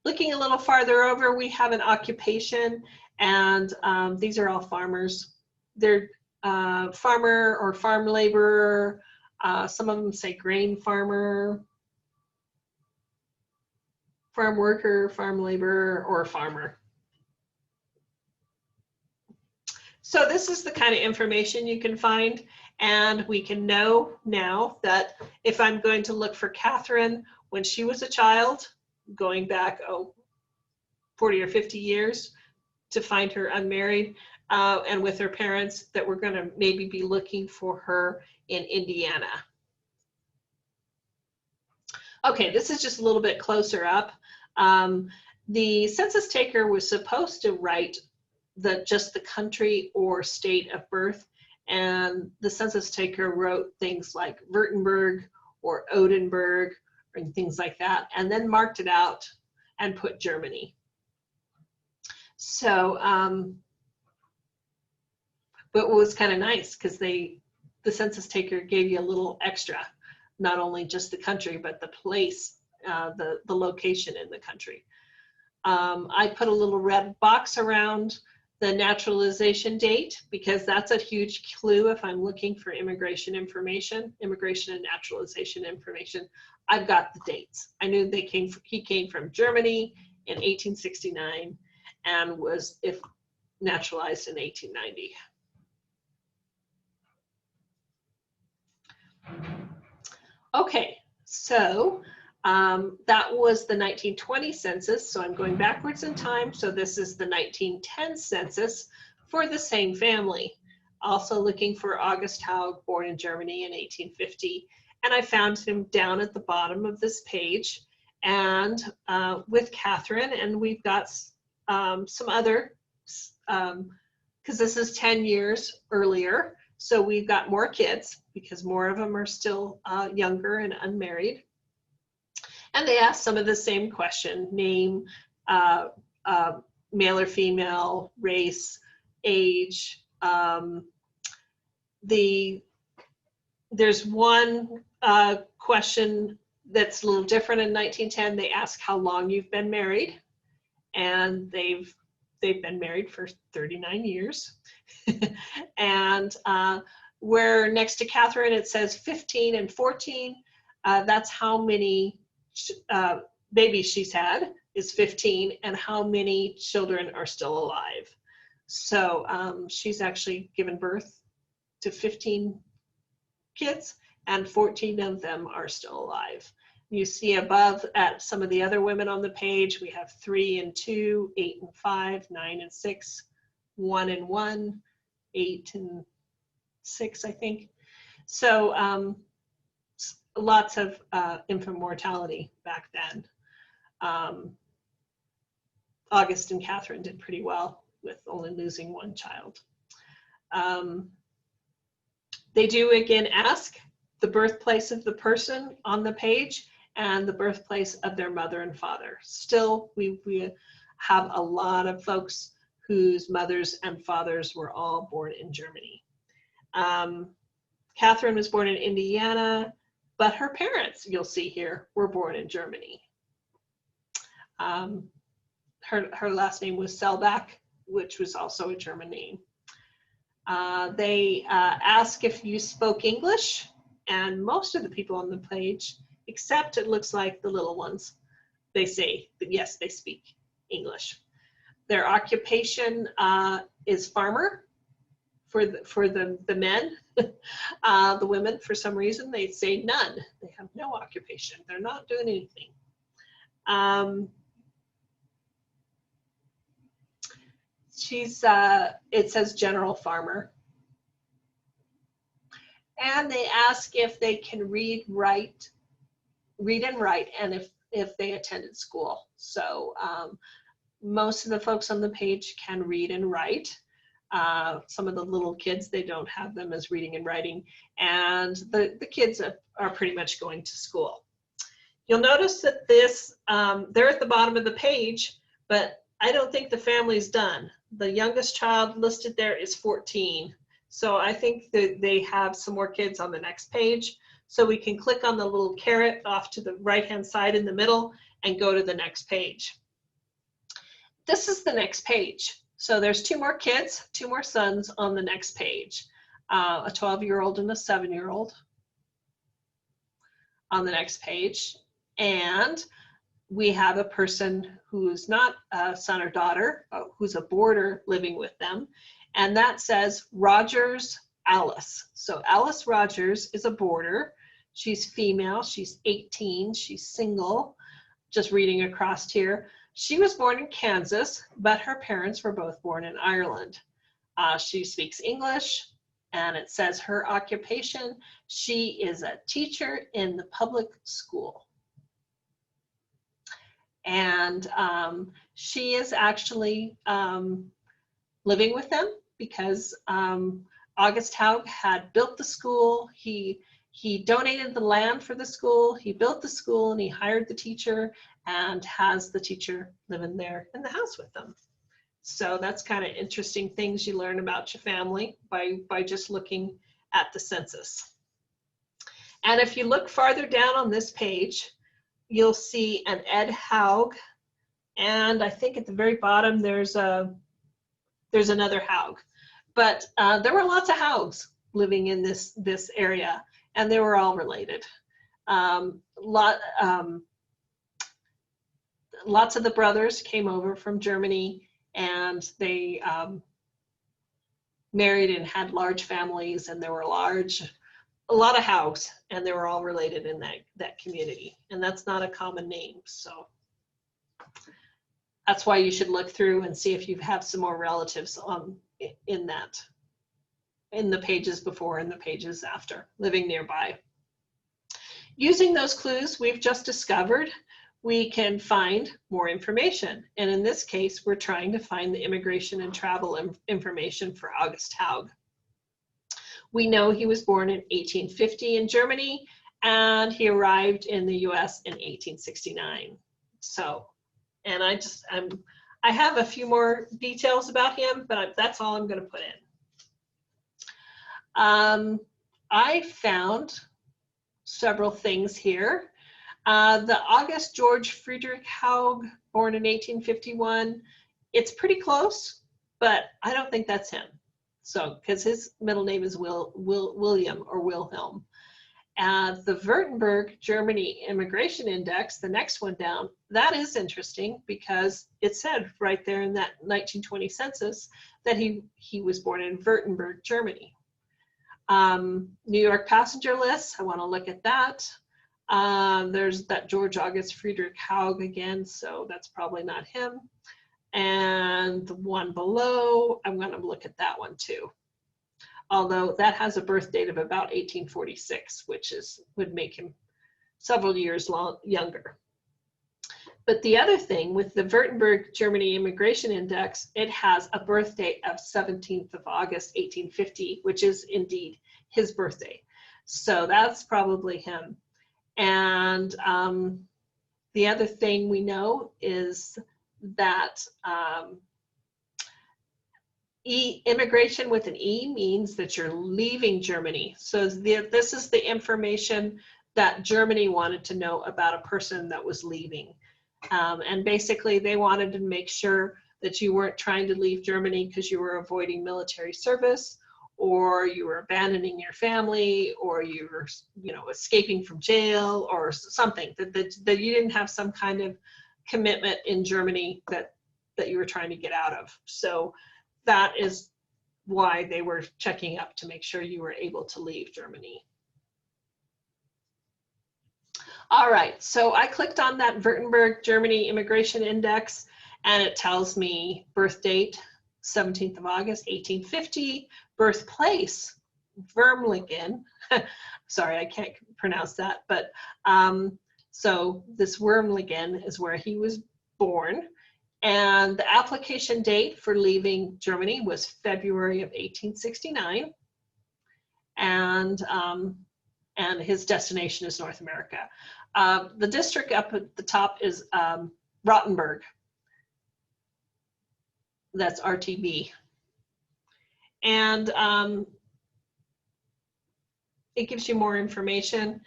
Looking a little farther over, we have an occupation, and these are all farmers. They're farmer or farm laborer. Some of them say grain farmer, farm worker, farm laborer, or farmer. So this is the kind of information you can find, and we can know now that if I'm going to look for Catherine when she was a child, going back 40 or 50 years to find her unmarried and with her parents, that we're going to maybe be looking for her in Indiana. Okay, this is just a little bit closer up. The census taker was supposed to write just the country or state of birth, and the census taker wrote things like Württemberg or Odenburg and things like that, and then marked it out and put Germany. So, but it was kind of nice because the census taker gave you a little extra, not only just the country, but the place, the location in the country. I put a little red box around the naturalization date, because that's a huge clue if I'm looking for immigration information, immigration and naturalization information. I've got the dates. I knew he came from Germany in 1869 and was naturalized in 1890. Okay, so that was the 1920 census, so I'm going backwards in time. So this is the 1910 census for the same family. Also looking for August Haug, born in Germany in 1850. And I found him down at the bottom of this page, and with Catherine, and we've got some other, because this is 10 years earlier, so we've got more kids because more of them are still younger and unmarried. And they asked some of the same question: name, male or female, race, age. There's one question that's a little different in 1910. They ask how long you've been married, and they've been married for 39 years. And where next to Catherine it says 15 and 14, that's how many babies she's had is 15, and how many children are still alive. So she's actually given birth to 15 kids, and 14 of them are still alive. You see above at some of the other women on the page, we have 3 and 2, 8 and 5, 9 and 6, 1 and 1, 8 and 6, I think. So lots of infant mortality back then. August and Catherine did pretty well with only losing one child. They do again ask the birthplace of the person on the page and the birthplace of their mother and father. Still, we have a lot of folks whose mothers and fathers were all born in Germany. Catherine was born in Indiana, but her parents, you'll see here, were born in Germany. Her last name was Selbach, which was also a German name. They ask if you spoke English, and most of the people on the page, except it looks like the little ones, they say that yes, they speak English. Their occupation is farmer for the men. The women, for some reason, they say none. They have no occupation. They're not doing anything. It says general farmer. And they ask if they can read and write, and if they attended school. So most of the folks on the page can read and write. Some of the little kids, they don't have them as reading and writing, and the kids are pretty much going to school. You'll notice that this, they're at the bottom of the page, but I don't think the family's done. The youngest child listed there is 14. So I think that they have some more kids on the next page. So we can click on the little caret off to the right-hand side in the middle and go to the next page. This is the next page. So there's 2 more kids, 2 more sons on the next page. A 12-year-old and a 7-year-old on the next page. And we have a person who's not a son or daughter, who's a boarder living with them. And that says Rogers Alice. So Alice Rogers is a boarder. She's female, she's 18, she's single, just reading across here. She was born in Kansas, but her parents were both born in Ireland. She speaks English, and it says her occupation, she is a teacher in the public school. And she is actually living with them because August Haug had built the school. He donated the land for the school, he built the school, and he hired the teacher and has the teacher living there in the house with them. So that's kind of interesting things you learn about your family by just looking at the census. And if you look farther down on this page, you'll see an Ed Haug, and I think at the very bottom there's another Haug. But there were lots of Haugs living in this area, and they were all related. Lots of the brothers came over from Germany, and they married and had large families, and there were a lot of Haugs, and they were all related in that community. And that's not a common name, so that's why you should look through and see if you have some more relatives in the pages before and the pages after, living nearby. Using those clues we've just discovered, we can find more information. And in this case, we're trying to find the immigration and travel information for August Haug. We know he was born in 1850 in Germany, and he arrived in the US in 1869. So, and I have a few more details about him, but that's all I'm going to put in. I found several things here. The August George Friedrich Haug, born in 1851, it's pretty close, but I don't think that's him. So, because his middle name is William or Wilhelm. The Württemberg Germany Immigration Index, the next one down, that is interesting because it said right there in that 1920 census that he was born in Württemberg, Germany. New York passenger list, I want to look at that. There's that George August Friedrich Haug again, so that's probably not him. And the one below, I'm going to look at that one too. Although that has a birth date of about 1846, which would make him several years younger. But the other thing with the Württemberg Germany Immigration Index, it has a birth date of 17th of August, 1850, which is indeed his birthday. So that's probably him. And the other thing we is that immigration with an E means that you're leaving Germany. So this is the information that Germany wanted to know about a person that was leaving. And basically they wanted to make sure that you weren't trying to leave Germany because you were avoiding military service, or you were abandoning your family, or you were, you know, escaping from jail or something, that you didn't have some kind of commitment in Germany that you were trying to get out of. So that is why they were checking up, to make sure you were able to leave Germany. All right, so I clicked on that Württemberg Germany Immigration Index, and it tells me birth date, 17th of August, 1850, birthplace, Würmlingen. Sorry, I can't pronounce that, but so this Würmlingen is where he was born. And the application date for leaving Germany was February of 1869. And his destination is North America. The district up at the top is Rottenburg. That's RTB. And it gives you more information.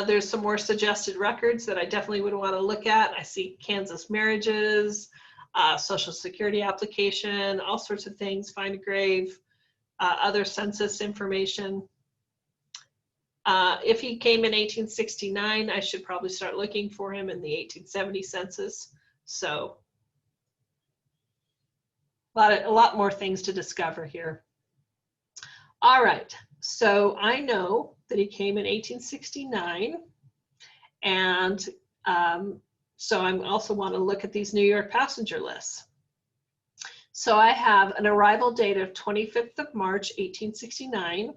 There's some more suggested records that I definitely would want to look at. I see Kansas marriages, Social Security application, all sorts of things, find a grave, other census information. If he came in 1869, I should probably start looking for him in the 1870 census. So a lot more things to discover here. All right, so I know that he came in 1869, and so I also want to look at these New York passenger lists. So I have an arrival date of 25th of March, 1869.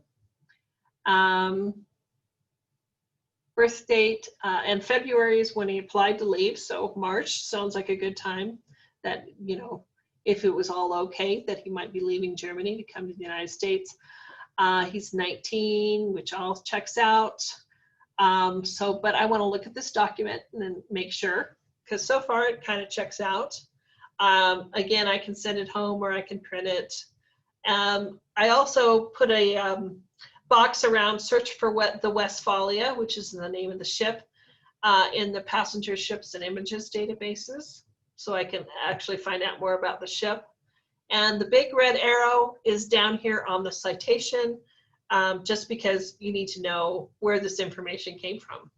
Birth date, and February is when he applied to leave, so March sounds like a good time that, you know, if it was all okay, that he might be leaving Germany to come to the United States. He's 19, which all checks out. But I want to look at this document and then make sure, because so far it kind of checks out. Again, I can send it home or I can print it. I also put a box around search for the Westphalia, which is the name of the ship, in the passenger ships and images databases, so I can actually find out more about the ship. And the big red arrow is down here on the citation, just because you need to know where this information came from.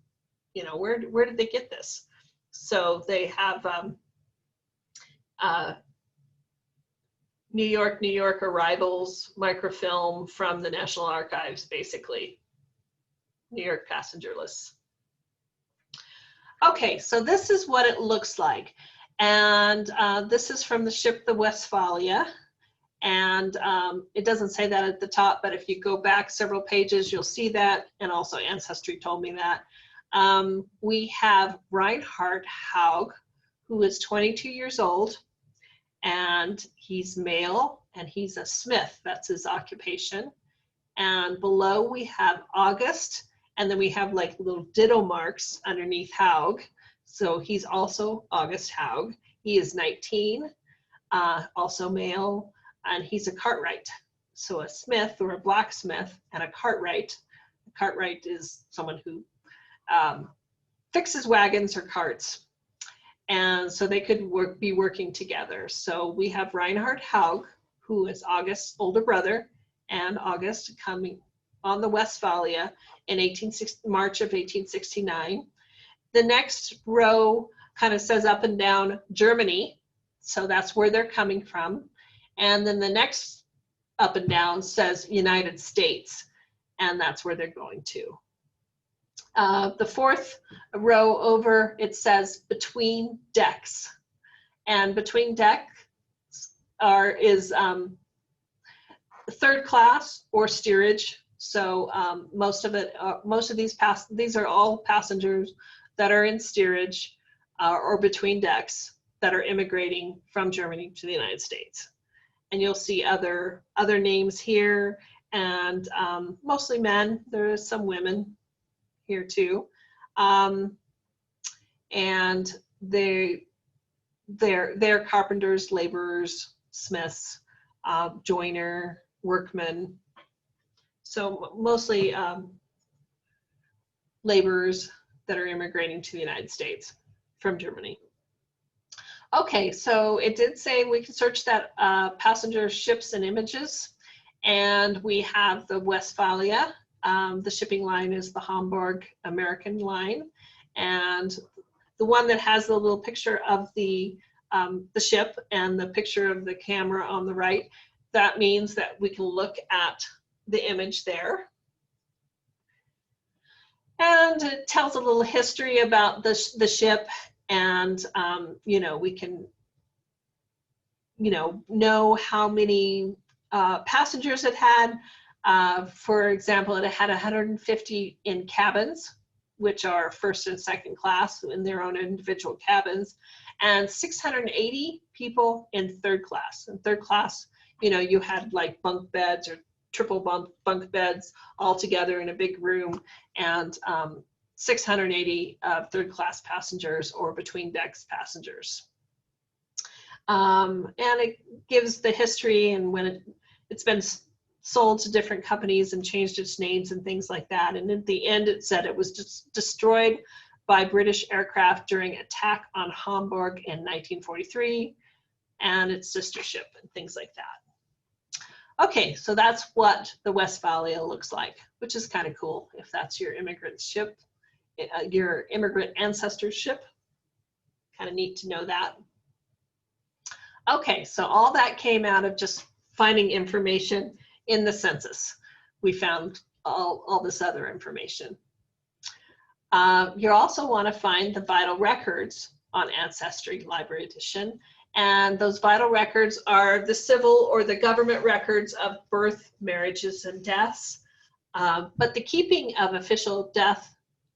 You know, where did they get this? So they have New York arrivals, microfilm from the National Archives, basically. New York passenger lists. Okay, so this is what it looks like. And this is from the ship, the Westphalia. And it doesn't say that at the top, but if you go back several pages, you'll see that. And also Ancestry told me that. We have Reinhard Haug, who is 22 years old. And he's male, and he's a smith. That's his occupation. And below we have August, and then we have like little ditto marks underneath Haug. So he's also August Haug. He is 19, also male, and he's a cartwright. So a smith or a blacksmith and a cartwright. A cartwright is someone who fixes wagons or carts. And so they could be working together. So we have Reinhard Haug, who is August's older brother, and August coming on the Westphalia in March of 1869. The next row kind of says up and down Germany, so that's where they're coming from. And then the next up and down says United States, and that's where they're going to. The fourth row over, it says between decks, and between decks is third class or steerage. So most of these are all passengers that are in steerage or between decks that are immigrating from Germany to the United States. And you'll see other names here, and mostly men. There is some women here too. And they're carpenters, laborers, smiths, joiner, workmen. So mostly laborers that are immigrating to the United States from Germany. Okay, so it did say we can search that passenger ships and images, and we have the Westphalia. The shipping line is the Hamburg American line, and the one that has the little picture of the ship and the picture of the camera on the right, that means that we can look at the image there. And it tells a little history about the ship, and you know, we can know how many passengers it had. For example, it had 150 in cabins, which are first and second class in their own individual cabins, and 680 people in third class. In third class, you know, you had like bunk beds or triple bunk beds all together in a big room, and 680 third class passengers or between decks passengers. And it gives the history and when it's been sold to different companies and changed its names and things like that. And at the end, it said it was just destroyed by British aircraft during attack on Hamburg in 1943, and its sister ship and things like that. Okay, so that's what the Westphalia looks like, which is kind of cool if that's your immigrant ship, your immigrant ancestor ship. Kind of neat to know that. Okay, so all that came out of just finding information in the census. We found all this other information. You also want to find the vital records on Ancestry Library Edition. And those vital records are the civil or the government records of birth, marriages, and deaths. But the keeping of official death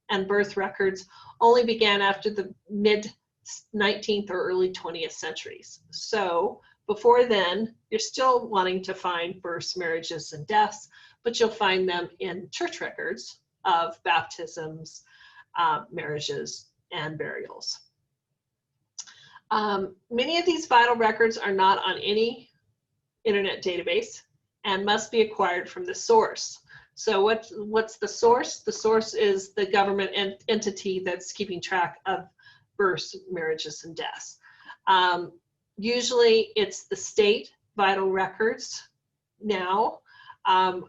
and birth records only began after the mid-19th or early 20th centuries. So before then, you're still wanting to find births, marriages, and deaths, but you'll find them in church records of baptisms, marriages, and burials. Many of these vital records are not on any internet database and must be acquired from the source. So what's the source? The source is the government entity that's keeping track of births, marriages, and deaths. Usually it's the state vital records now.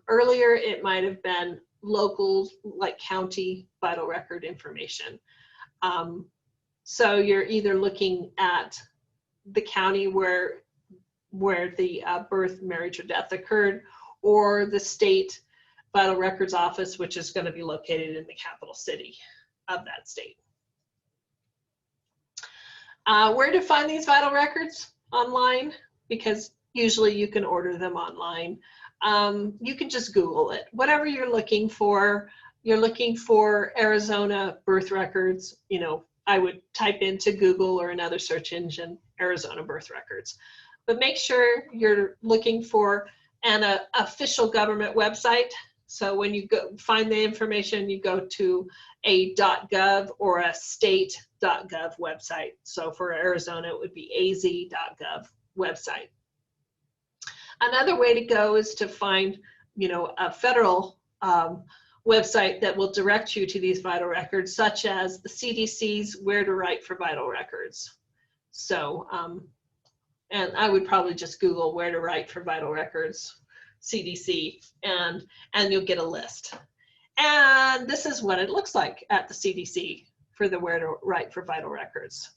Earlier it might have been local, like county vital record information. So you're either looking at the county where the birth, marriage, or death occurred, or the state vital records office, which is going to be located in the capital city of that state. Where to find these vital records? Online, because usually you can order them online. You can just Google it. Whatever you're looking for Arizona birth records, you know, I would type into Google or another search engine, Arizona birth records. But make sure you're looking for an official government website. So when you go find the information, you go to a .gov or a state.gov website. So for Arizona, it would be az.gov website. Another way to go is to find, you know, a federal website that will direct you to these vital records, such as the CDC's Where to Write for Vital Records. So, and I would probably just Google Where to Write for Vital Records, CDC, and you'll get a list. And this is what it looks like at the CDC for the Where to Write for Vital Records.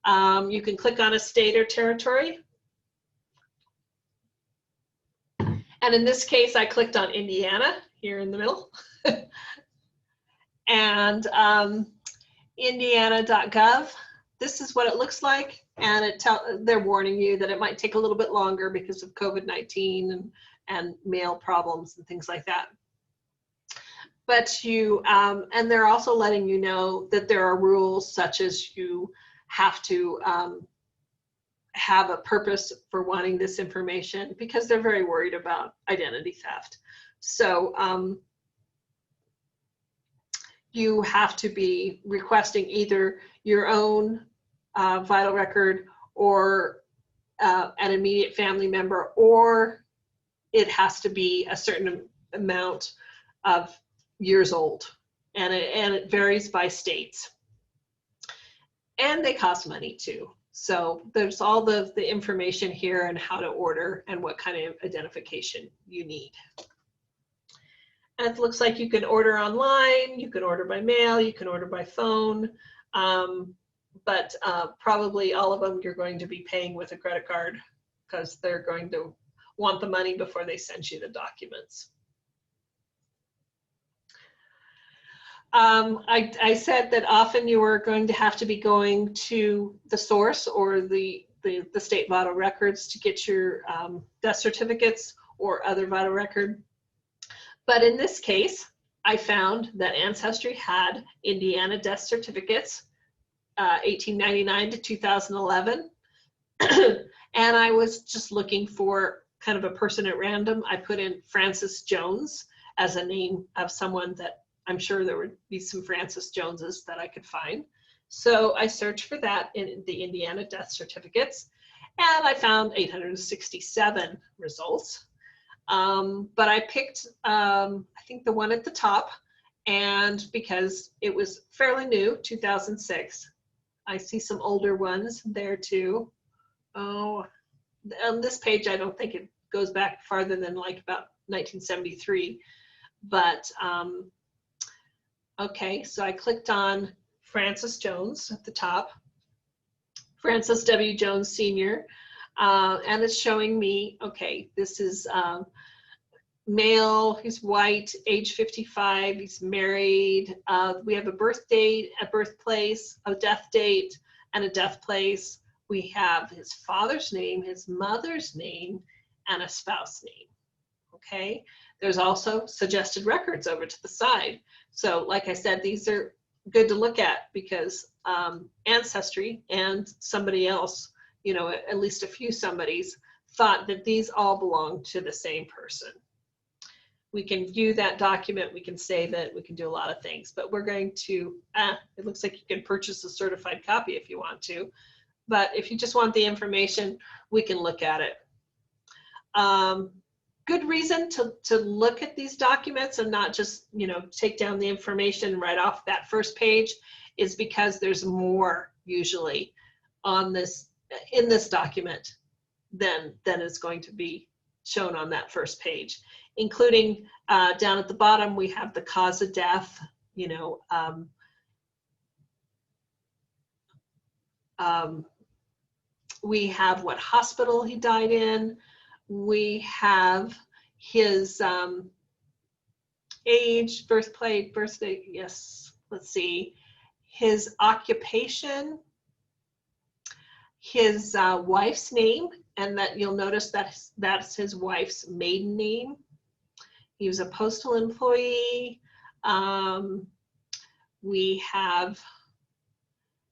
You can click on a state or territory. And in this case, I clicked on Indiana here in the middle. And Indiana.gov, this is what it looks like. And they're warning you that it might take a little bit longer because of COVID-19 and mail problems and things like that. But and they're also letting you know that there are rules such as you have to have a purpose for wanting this information because they're very worried about identity theft. So you have to be requesting either your own vital record or an immediate family member, or it has to be a certain amount of years old, and it varies by states. And they cost money too. So there's all the information here and how to order and what kind of identification you need. And it looks like you can order online, you can order by mail, you can order by phone, but probably all of them you're going to be paying with a credit card because they're going to want the money before they send you the documents. I said that often you are going to have to be going to the source or the state vital records to get your death certificates or other vital record. But in this case, I found that Ancestry had Indiana death certificates, 1899 to 2011. And I was just looking for kind of a person at random. I put in Francis Jones as a name of someone that I'm sure there would be some Francis Joneses that I could find. So I searched for that in the Indiana death certificates, and I found 867 results. But I picked, I think, the one at the top, and because it was fairly new, 2006, I see some older ones there too. Oh, on this page, I don't think it goes back farther than like about 1973, but okay, so I clicked on Francis Jones at the top, Francis W. Jones Sr., and it's showing me, okay, this is male, he's white, age 55, he's married. We have a birth date, a birthplace, a death date, and a death place. We have his father's name, his mother's name, and a spouse name, okay? There's also suggested records over to the side. So like I said, these are good to look at because Ancestry and somebody else, you know, at least a few somebodies, thought that these all belong to the same person. We can view that document, we can save it, we can do a lot of things, but we're going to, it looks like you can purchase a certified copy if you want to, but if you just want the information, we can look at it. Good reason to look at these documents and not just, you know, take down the information right off that first page is because there's more usually on this, in this document than is going to be shown on that first page, including down at the bottom, we have the cause of death, you know, we have what hospital he died in. We have his age, birthday, yes, let's see, his occupation, his wife's name, and that you'll notice that that's his wife's maiden name. He was a postal employee. We have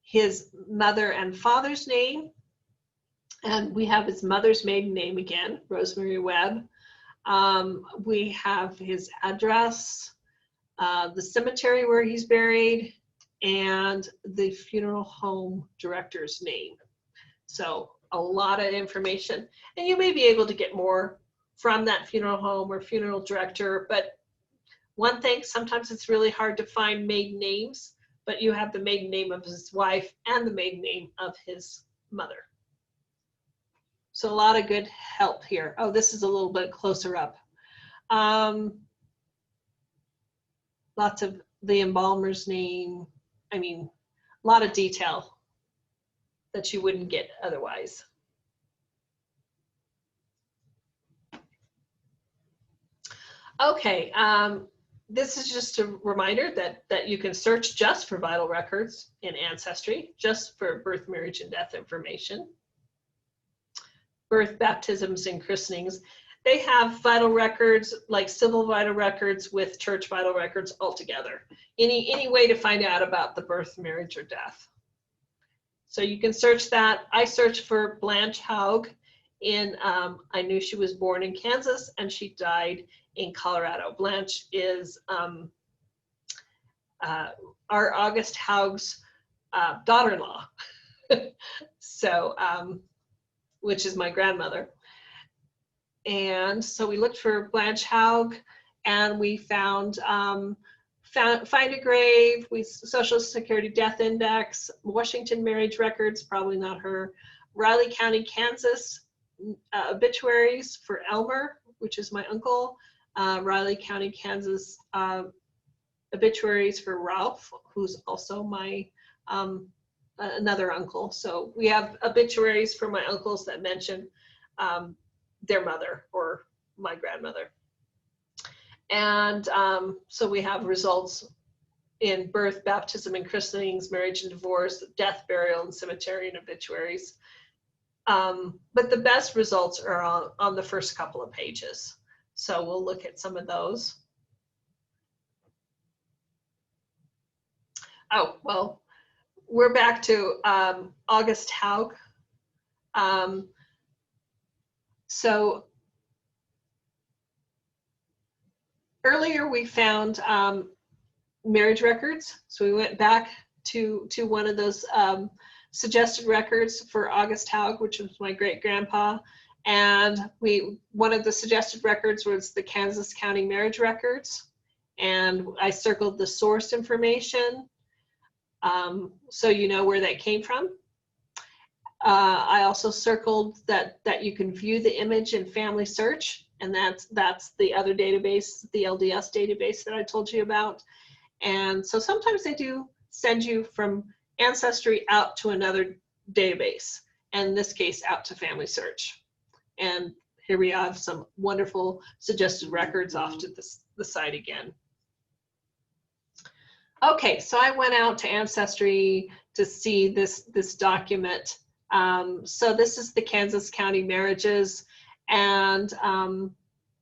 his mother and father's name. And we have his mother's maiden name again, Rosemary Webb. We have his address, the cemetery where he's buried, and the funeral home director's name. So a lot of information. And you may be able to get more from that funeral home or funeral director, but one thing, sometimes it's really hard to find maiden names, but you have the maiden name of his wife and the maiden name of his mother. So a lot of good help here. Oh, this is a little bit closer up. Lots of the embalmer's name. I mean, a lot of detail that you wouldn't get otherwise. Okay, this is just a reminder that you can search just for vital records in Ancestry, just for birth, marriage, and death information. Birth, baptisms, and christenings. They have vital records, like civil vital records with church vital records all together. Any way to find out about the birth, marriage, or death. So you can search that. I searched for Blanche Haug I knew she was born in Kansas and she died in Colorado. Blanche is our August Haug's daughter-in-law, so which is my grandmother. And so we looked for Blanche Haug, and we found find a grave, Social Security death index, Washington marriage records, probably not her, Riley County, Kansas obituaries for Elmer, which is my uncle, Riley County, Kansas obituaries for Ralph, who's also my another uncle. So we have obituaries for my uncles that mention their mother or my grandmother. And so we have results in birth, baptism, and christenings, marriage and divorce, death, burial, and cemetery and obituaries. But the best results are on the first couple of pages. So we'll look at some of those. Oh, well, we're back to August Haug. So earlier we found marriage records. So we went back to one of those suggested records for August Haug, which was my great-grandpa. And one of the suggested records was the Kansas County marriage records. And I circled the source information, so you know where that came from. I also circled that you can view the image in Family Search, and that's the other database, the LDS database that I told you about. And so sometimes they do send you from Ancestry out to another database, and in this case out to Family Search. And here we have some wonderful suggested records off to the site again. Okay, so I went out to Ancestry to see this document. So this is the Kansas County marriages, and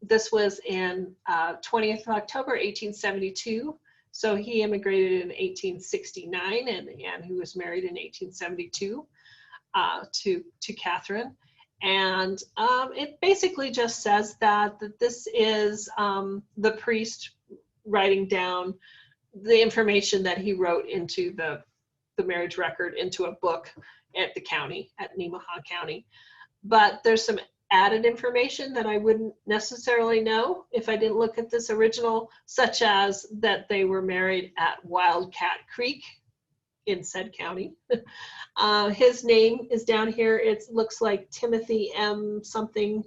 this was in 20th of October, 1872. So he immigrated in 1869, and he was married in 1872 to Catherine. And it basically just says that this is the priest writing down the information that he wrote into the marriage record into a book at the county, at Nemaha County. But there's some added information that I wouldn't necessarily know if I didn't look at this original, such as that they were married at Wildcat Creek in said county. His name is down here. It looks like Timothy M. something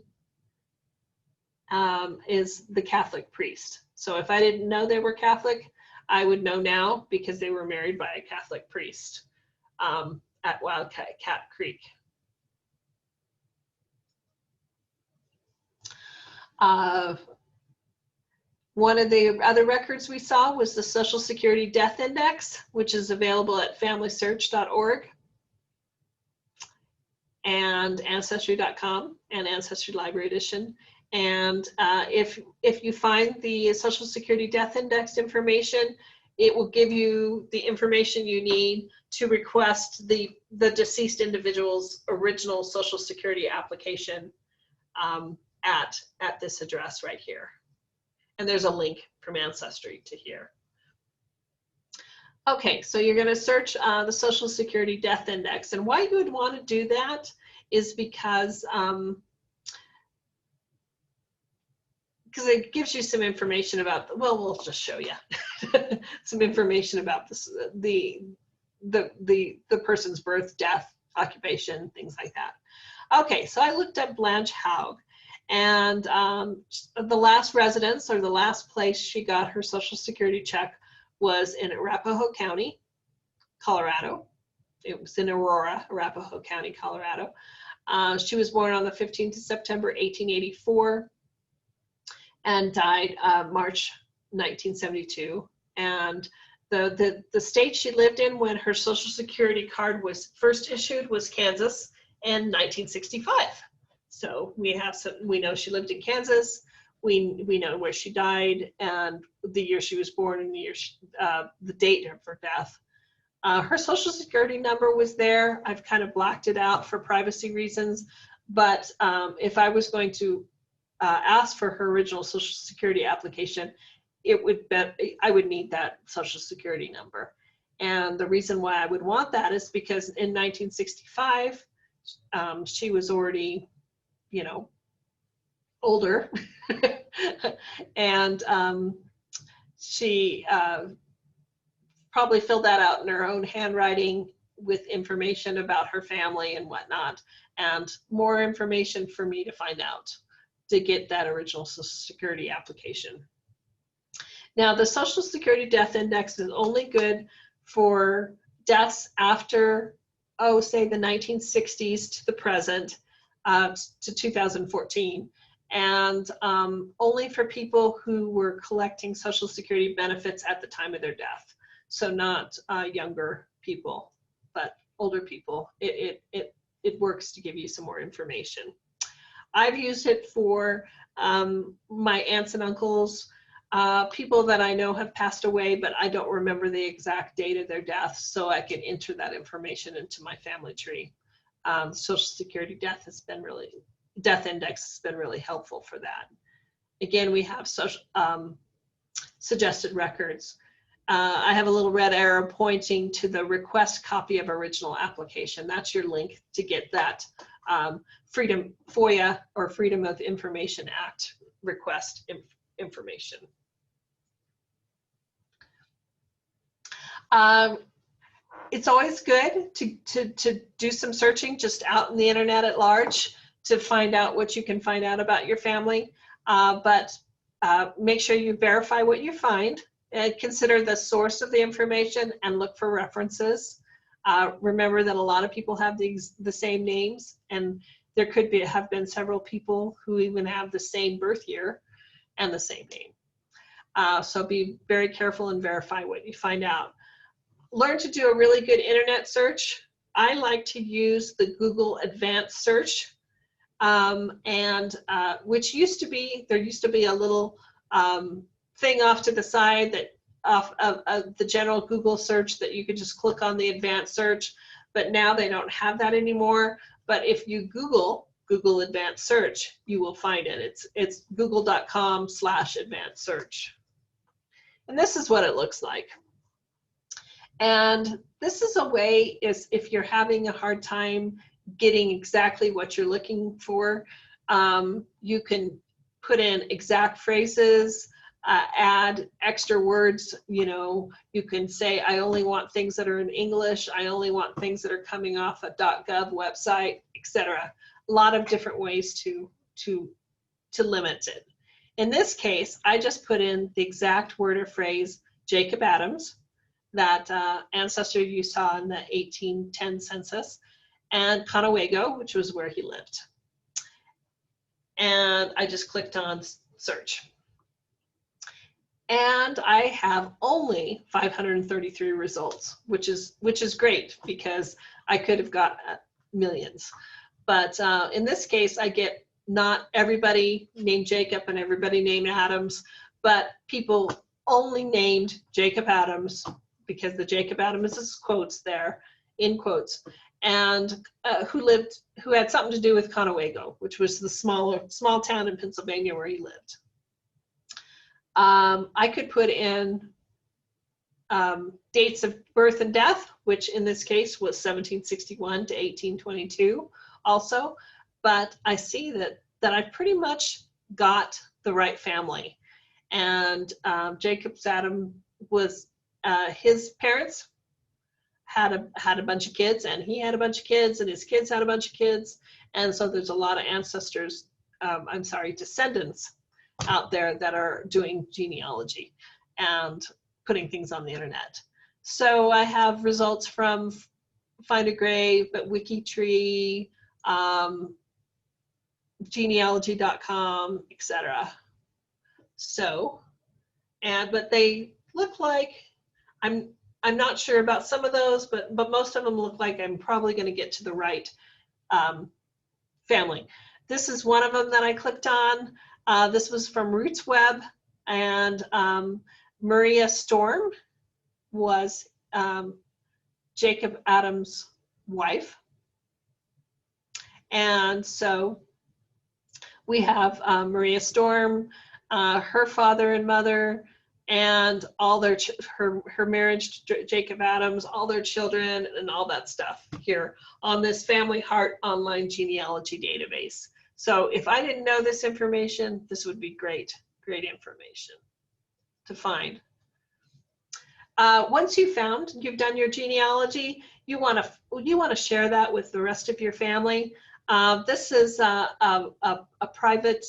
is the Catholic priest. So if I didn't know they were Catholic, I would know now because they were married by a Catholic priest at Wildcat Creek. One of the other records we saw was the Social Security Death Index, which is available at familysearch.org and ancestry.com and Ancestry Library Edition. And if you find the Social Security Death Index information, it will give you the information you need to request the deceased individual's original Social Security application at this address right here. And there's a link from Ancestry to here. Okay, so you're going to search the Social Security Death Index. And why you would want to do that is because it gives you some information about, well, we'll just show you some information about this, the person's birth, death, occupation, things like that. Okay, so I looked at Blanche Haug, and the last residence or the last place she got her Social Security check was in Arapahoe County, Colorado. It was in Aurora, Arapahoe County, Colorado. She was born on the 15th of September, 1884. And died March 1972. And the state she lived in when her Social Security card was first issued was Kansas in 1965. So we know she lived in Kansas. We know where she died and the year she was born and the date of her death. Her Social Security number was there. I've kind of blacked it out for privacy reasons. But if I was going to ask for her original Social Security application, I would need that Social Security number. And the reason why I would want that is because in 1965, she was already, you know, older, and she probably filled that out in her own handwriting with information about her family and whatnot, and more information for me to find out to get that original Social Security application. Now, the Social Security Death Index is only good for deaths after, say the 1960s to the present, to 2014, and only for people who were collecting Social Security benefits at the time of their death. So not younger people, but older people. It works to give you some more information. I've used it for my aunts and uncles, people that I know have passed away, but I don't remember the exact date of their death, so I can enter that information into my family tree. Social Security Death Index has been really helpful for that. Again, we have suggested records. I have a little red arrow pointing to the request copy of original application. That's your link to get that FOIA or Freedom of Information Act request information. It's always good to do some searching just out in the internet at large to find out what you can find out about your family, but make sure you verify what you find. Consider the source of the information and look for references. Remember that a lot of people have the same names, and there could have been several people who even have the same birth year and the same name. So be very careful and verify what you find out. Learn to do a really good internet search. I like to use the Google Advanced Search, which there used to be a little thing off to the side that off of the general Google search that you could just click on the advanced search, but now they don't have that anymore. But if you Google Advanced Search, you will find it. It's google.com/advanced search. And this is what it looks like. And this is a way, if you're having a hard time getting exactly what you're looking for, you can put in exact phrases, add extra words. You can say, I only want things that are in English, I only want things that are coming off a .gov website, etc. A lot of different ways to limit it. In this case, I just put in the exact word or phrase, Jacob Adams, that Ancestry you saw in the 1810 census, and Conewago, which was where he lived. And I just clicked on search. And I have only 533 results, which is great because I could have got millions. But in this case, I get not everybody named Jacob and everybody named Adams, but people only named Jacob Adams, because the Jacob Adams is quotes there, in quotes, and who had something to do with Conewago, which was the small town in Pennsylvania where he lived. I could put in dates of birth and death, which in this case was 1761 to 1822 also, but I see that I pretty much got the right family. And Jacob Adam was, his parents had a bunch of kids, and he had a bunch of kids, and his kids had a bunch of kids, and so there's a lot of descendants out there that are doing genealogy and putting things on the internet. So I have results from Find a Grave, but WikiTree, genealogy.com, etc. So, but they look like, I'm not sure about some of those, but most of them look like I'm probably going to get to the right family. This is one of them that I clicked on. This was from Roots Web, and Maria Storm was Jacob Adams' wife. And so we have Maria Storm, her father and mother, and all their her marriage to Jacob Adams, all their children, and all that stuff here on this Family Heart online genealogy database. So if I didn't know this information, this would be great information to find. Once you've done your genealogy, you want to share that with the rest of your family. This is a private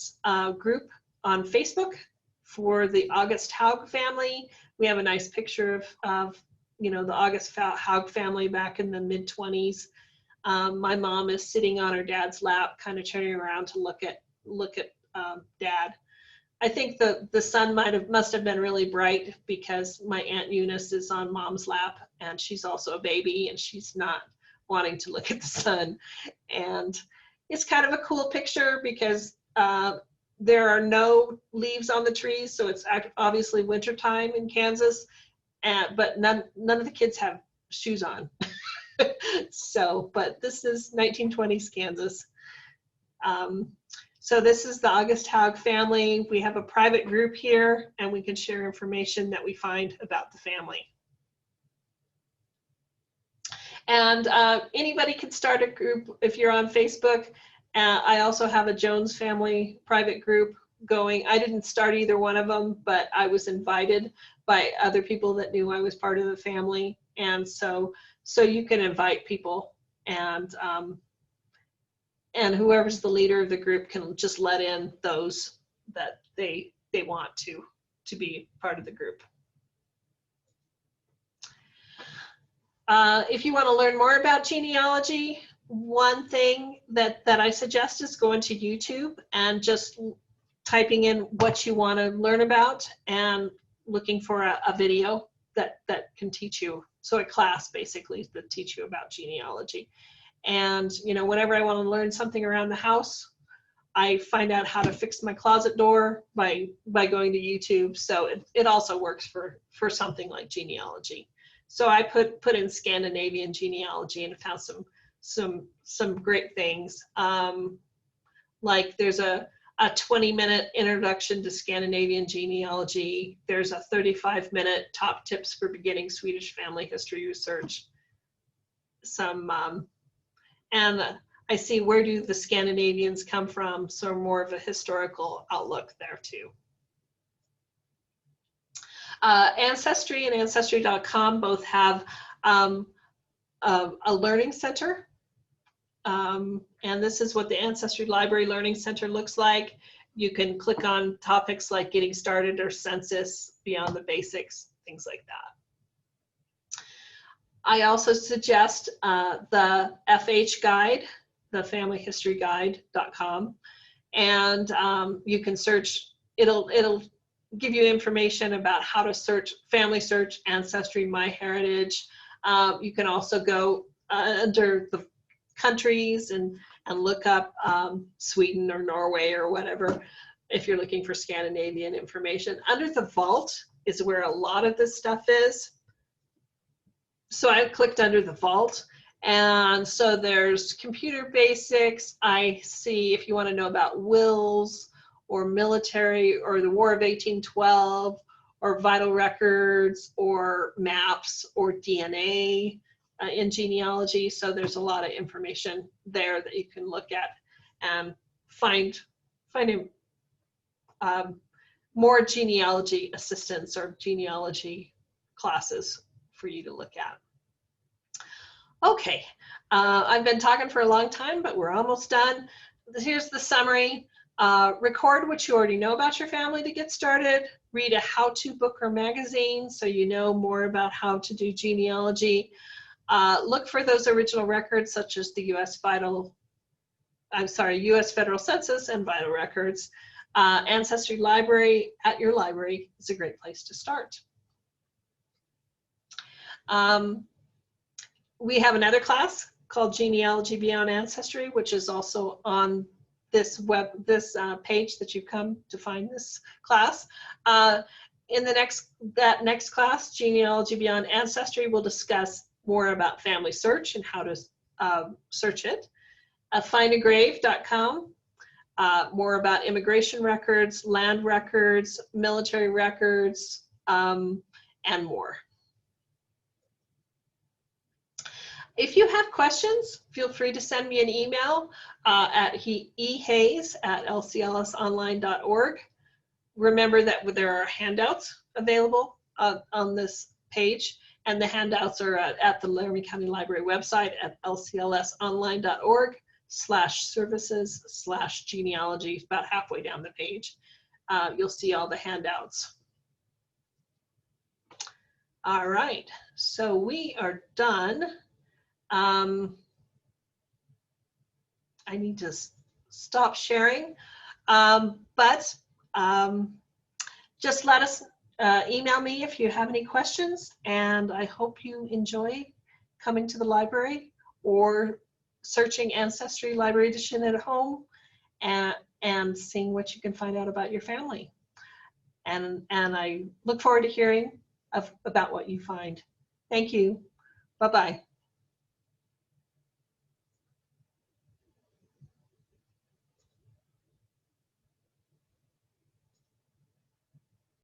group on Facebook for the August Haug family. We have a nice picture of the August Haug family back in the mid-20s. My mom is sitting on her dad's lap, kind of turning around to look at Dad. I think the sun must have been really bright because my Aunt Eunice is on Mom's lap, and she's also a baby, and she's not wanting to look at the sun. And it's kind of a cool picture because there are no leaves on the trees, so it's obviously wintertime in Kansas, but none of the kids have shoes on. So, but this is 1920s Kansas. So this is the August Haug family. We have a private group here, and we can share information that we find about the family. And anybody can start a group if you're on Facebook. I also have a Jones family private group going. I didn't start either one of them, but I was invited by other people that knew I was part of the family. And so you can invite people, and whoever's the leader of the group can just let in those that they want to be part of the group. If you want to learn more about genealogy, one thing that I suggest is going to YouTube and just typing in what you want to learn about and looking for a video that can teach you. So a class basically that teach you about genealogy. And whenever I want to learn something around the house, I find out how to fix my closet door by going to YouTube. So it also works for something like genealogy. So I put in Scandinavian genealogy and found some great things. Like there's a 20-minute introduction to Scandinavian genealogy. There's a 35-minute top tips for beginning Swedish family history research. And I see where do the Scandinavians come from, so more of a historical outlook there too. Ancestry and Ancestry.com both have a learning center. And this is what the Ancestry Library Learning Center looks like. You can click on topics like getting started or census, beyond the basics, things like that. I also suggest the FH guide, the familyhistoryguide.com, and you can search. It'll give you information about how to search, family search, Ancestry, MyHeritage. You can also go under the countries and look up Sweden or Norway or whatever if you're looking for Scandinavian information. Under the vault is where a lot of this stuff is. So I clicked under the vault, and so there's computer basics. I see if you want to know about wills or military or the War of 1812 or vital records or maps or DNA in genealogy. So there's a lot of information there that you can look at and find more genealogy assistance or genealogy classes for you to look at. Okay, I've been talking for a long time, but we're almost done. Here's the summary. Record what you already know about your family to get started. Read a how-to book or magazine so you know more about how to do genealogy. Look for those original records such as the US Federal Census and vital records. Ancestry Library at your library is a great place to start. We have another class called Genealogy Beyond Ancestry, which is also on this page that you've come to find this class. In that next class, Genealogy Beyond Ancestry, we'll discuss more about family search and how to search it. findagrave.com. More about immigration records, land records, military records, and more. If you have questions, feel free to send me an email at ehayes@lclsonline.org. Remember that there are handouts available on this page, and the handouts are at the Laramie County Library website at lclsonline.org/services/genealogy. About halfway down the page, you'll see all the handouts. All right, so we are done. I need to stop sharing, but just let us email me if you have any questions, and I hope you enjoy coming to the library or searching Ancestry Library Edition at home and seeing what you can find out about your family. And I look forward to hearing about what you find. Thank you. Bye-bye.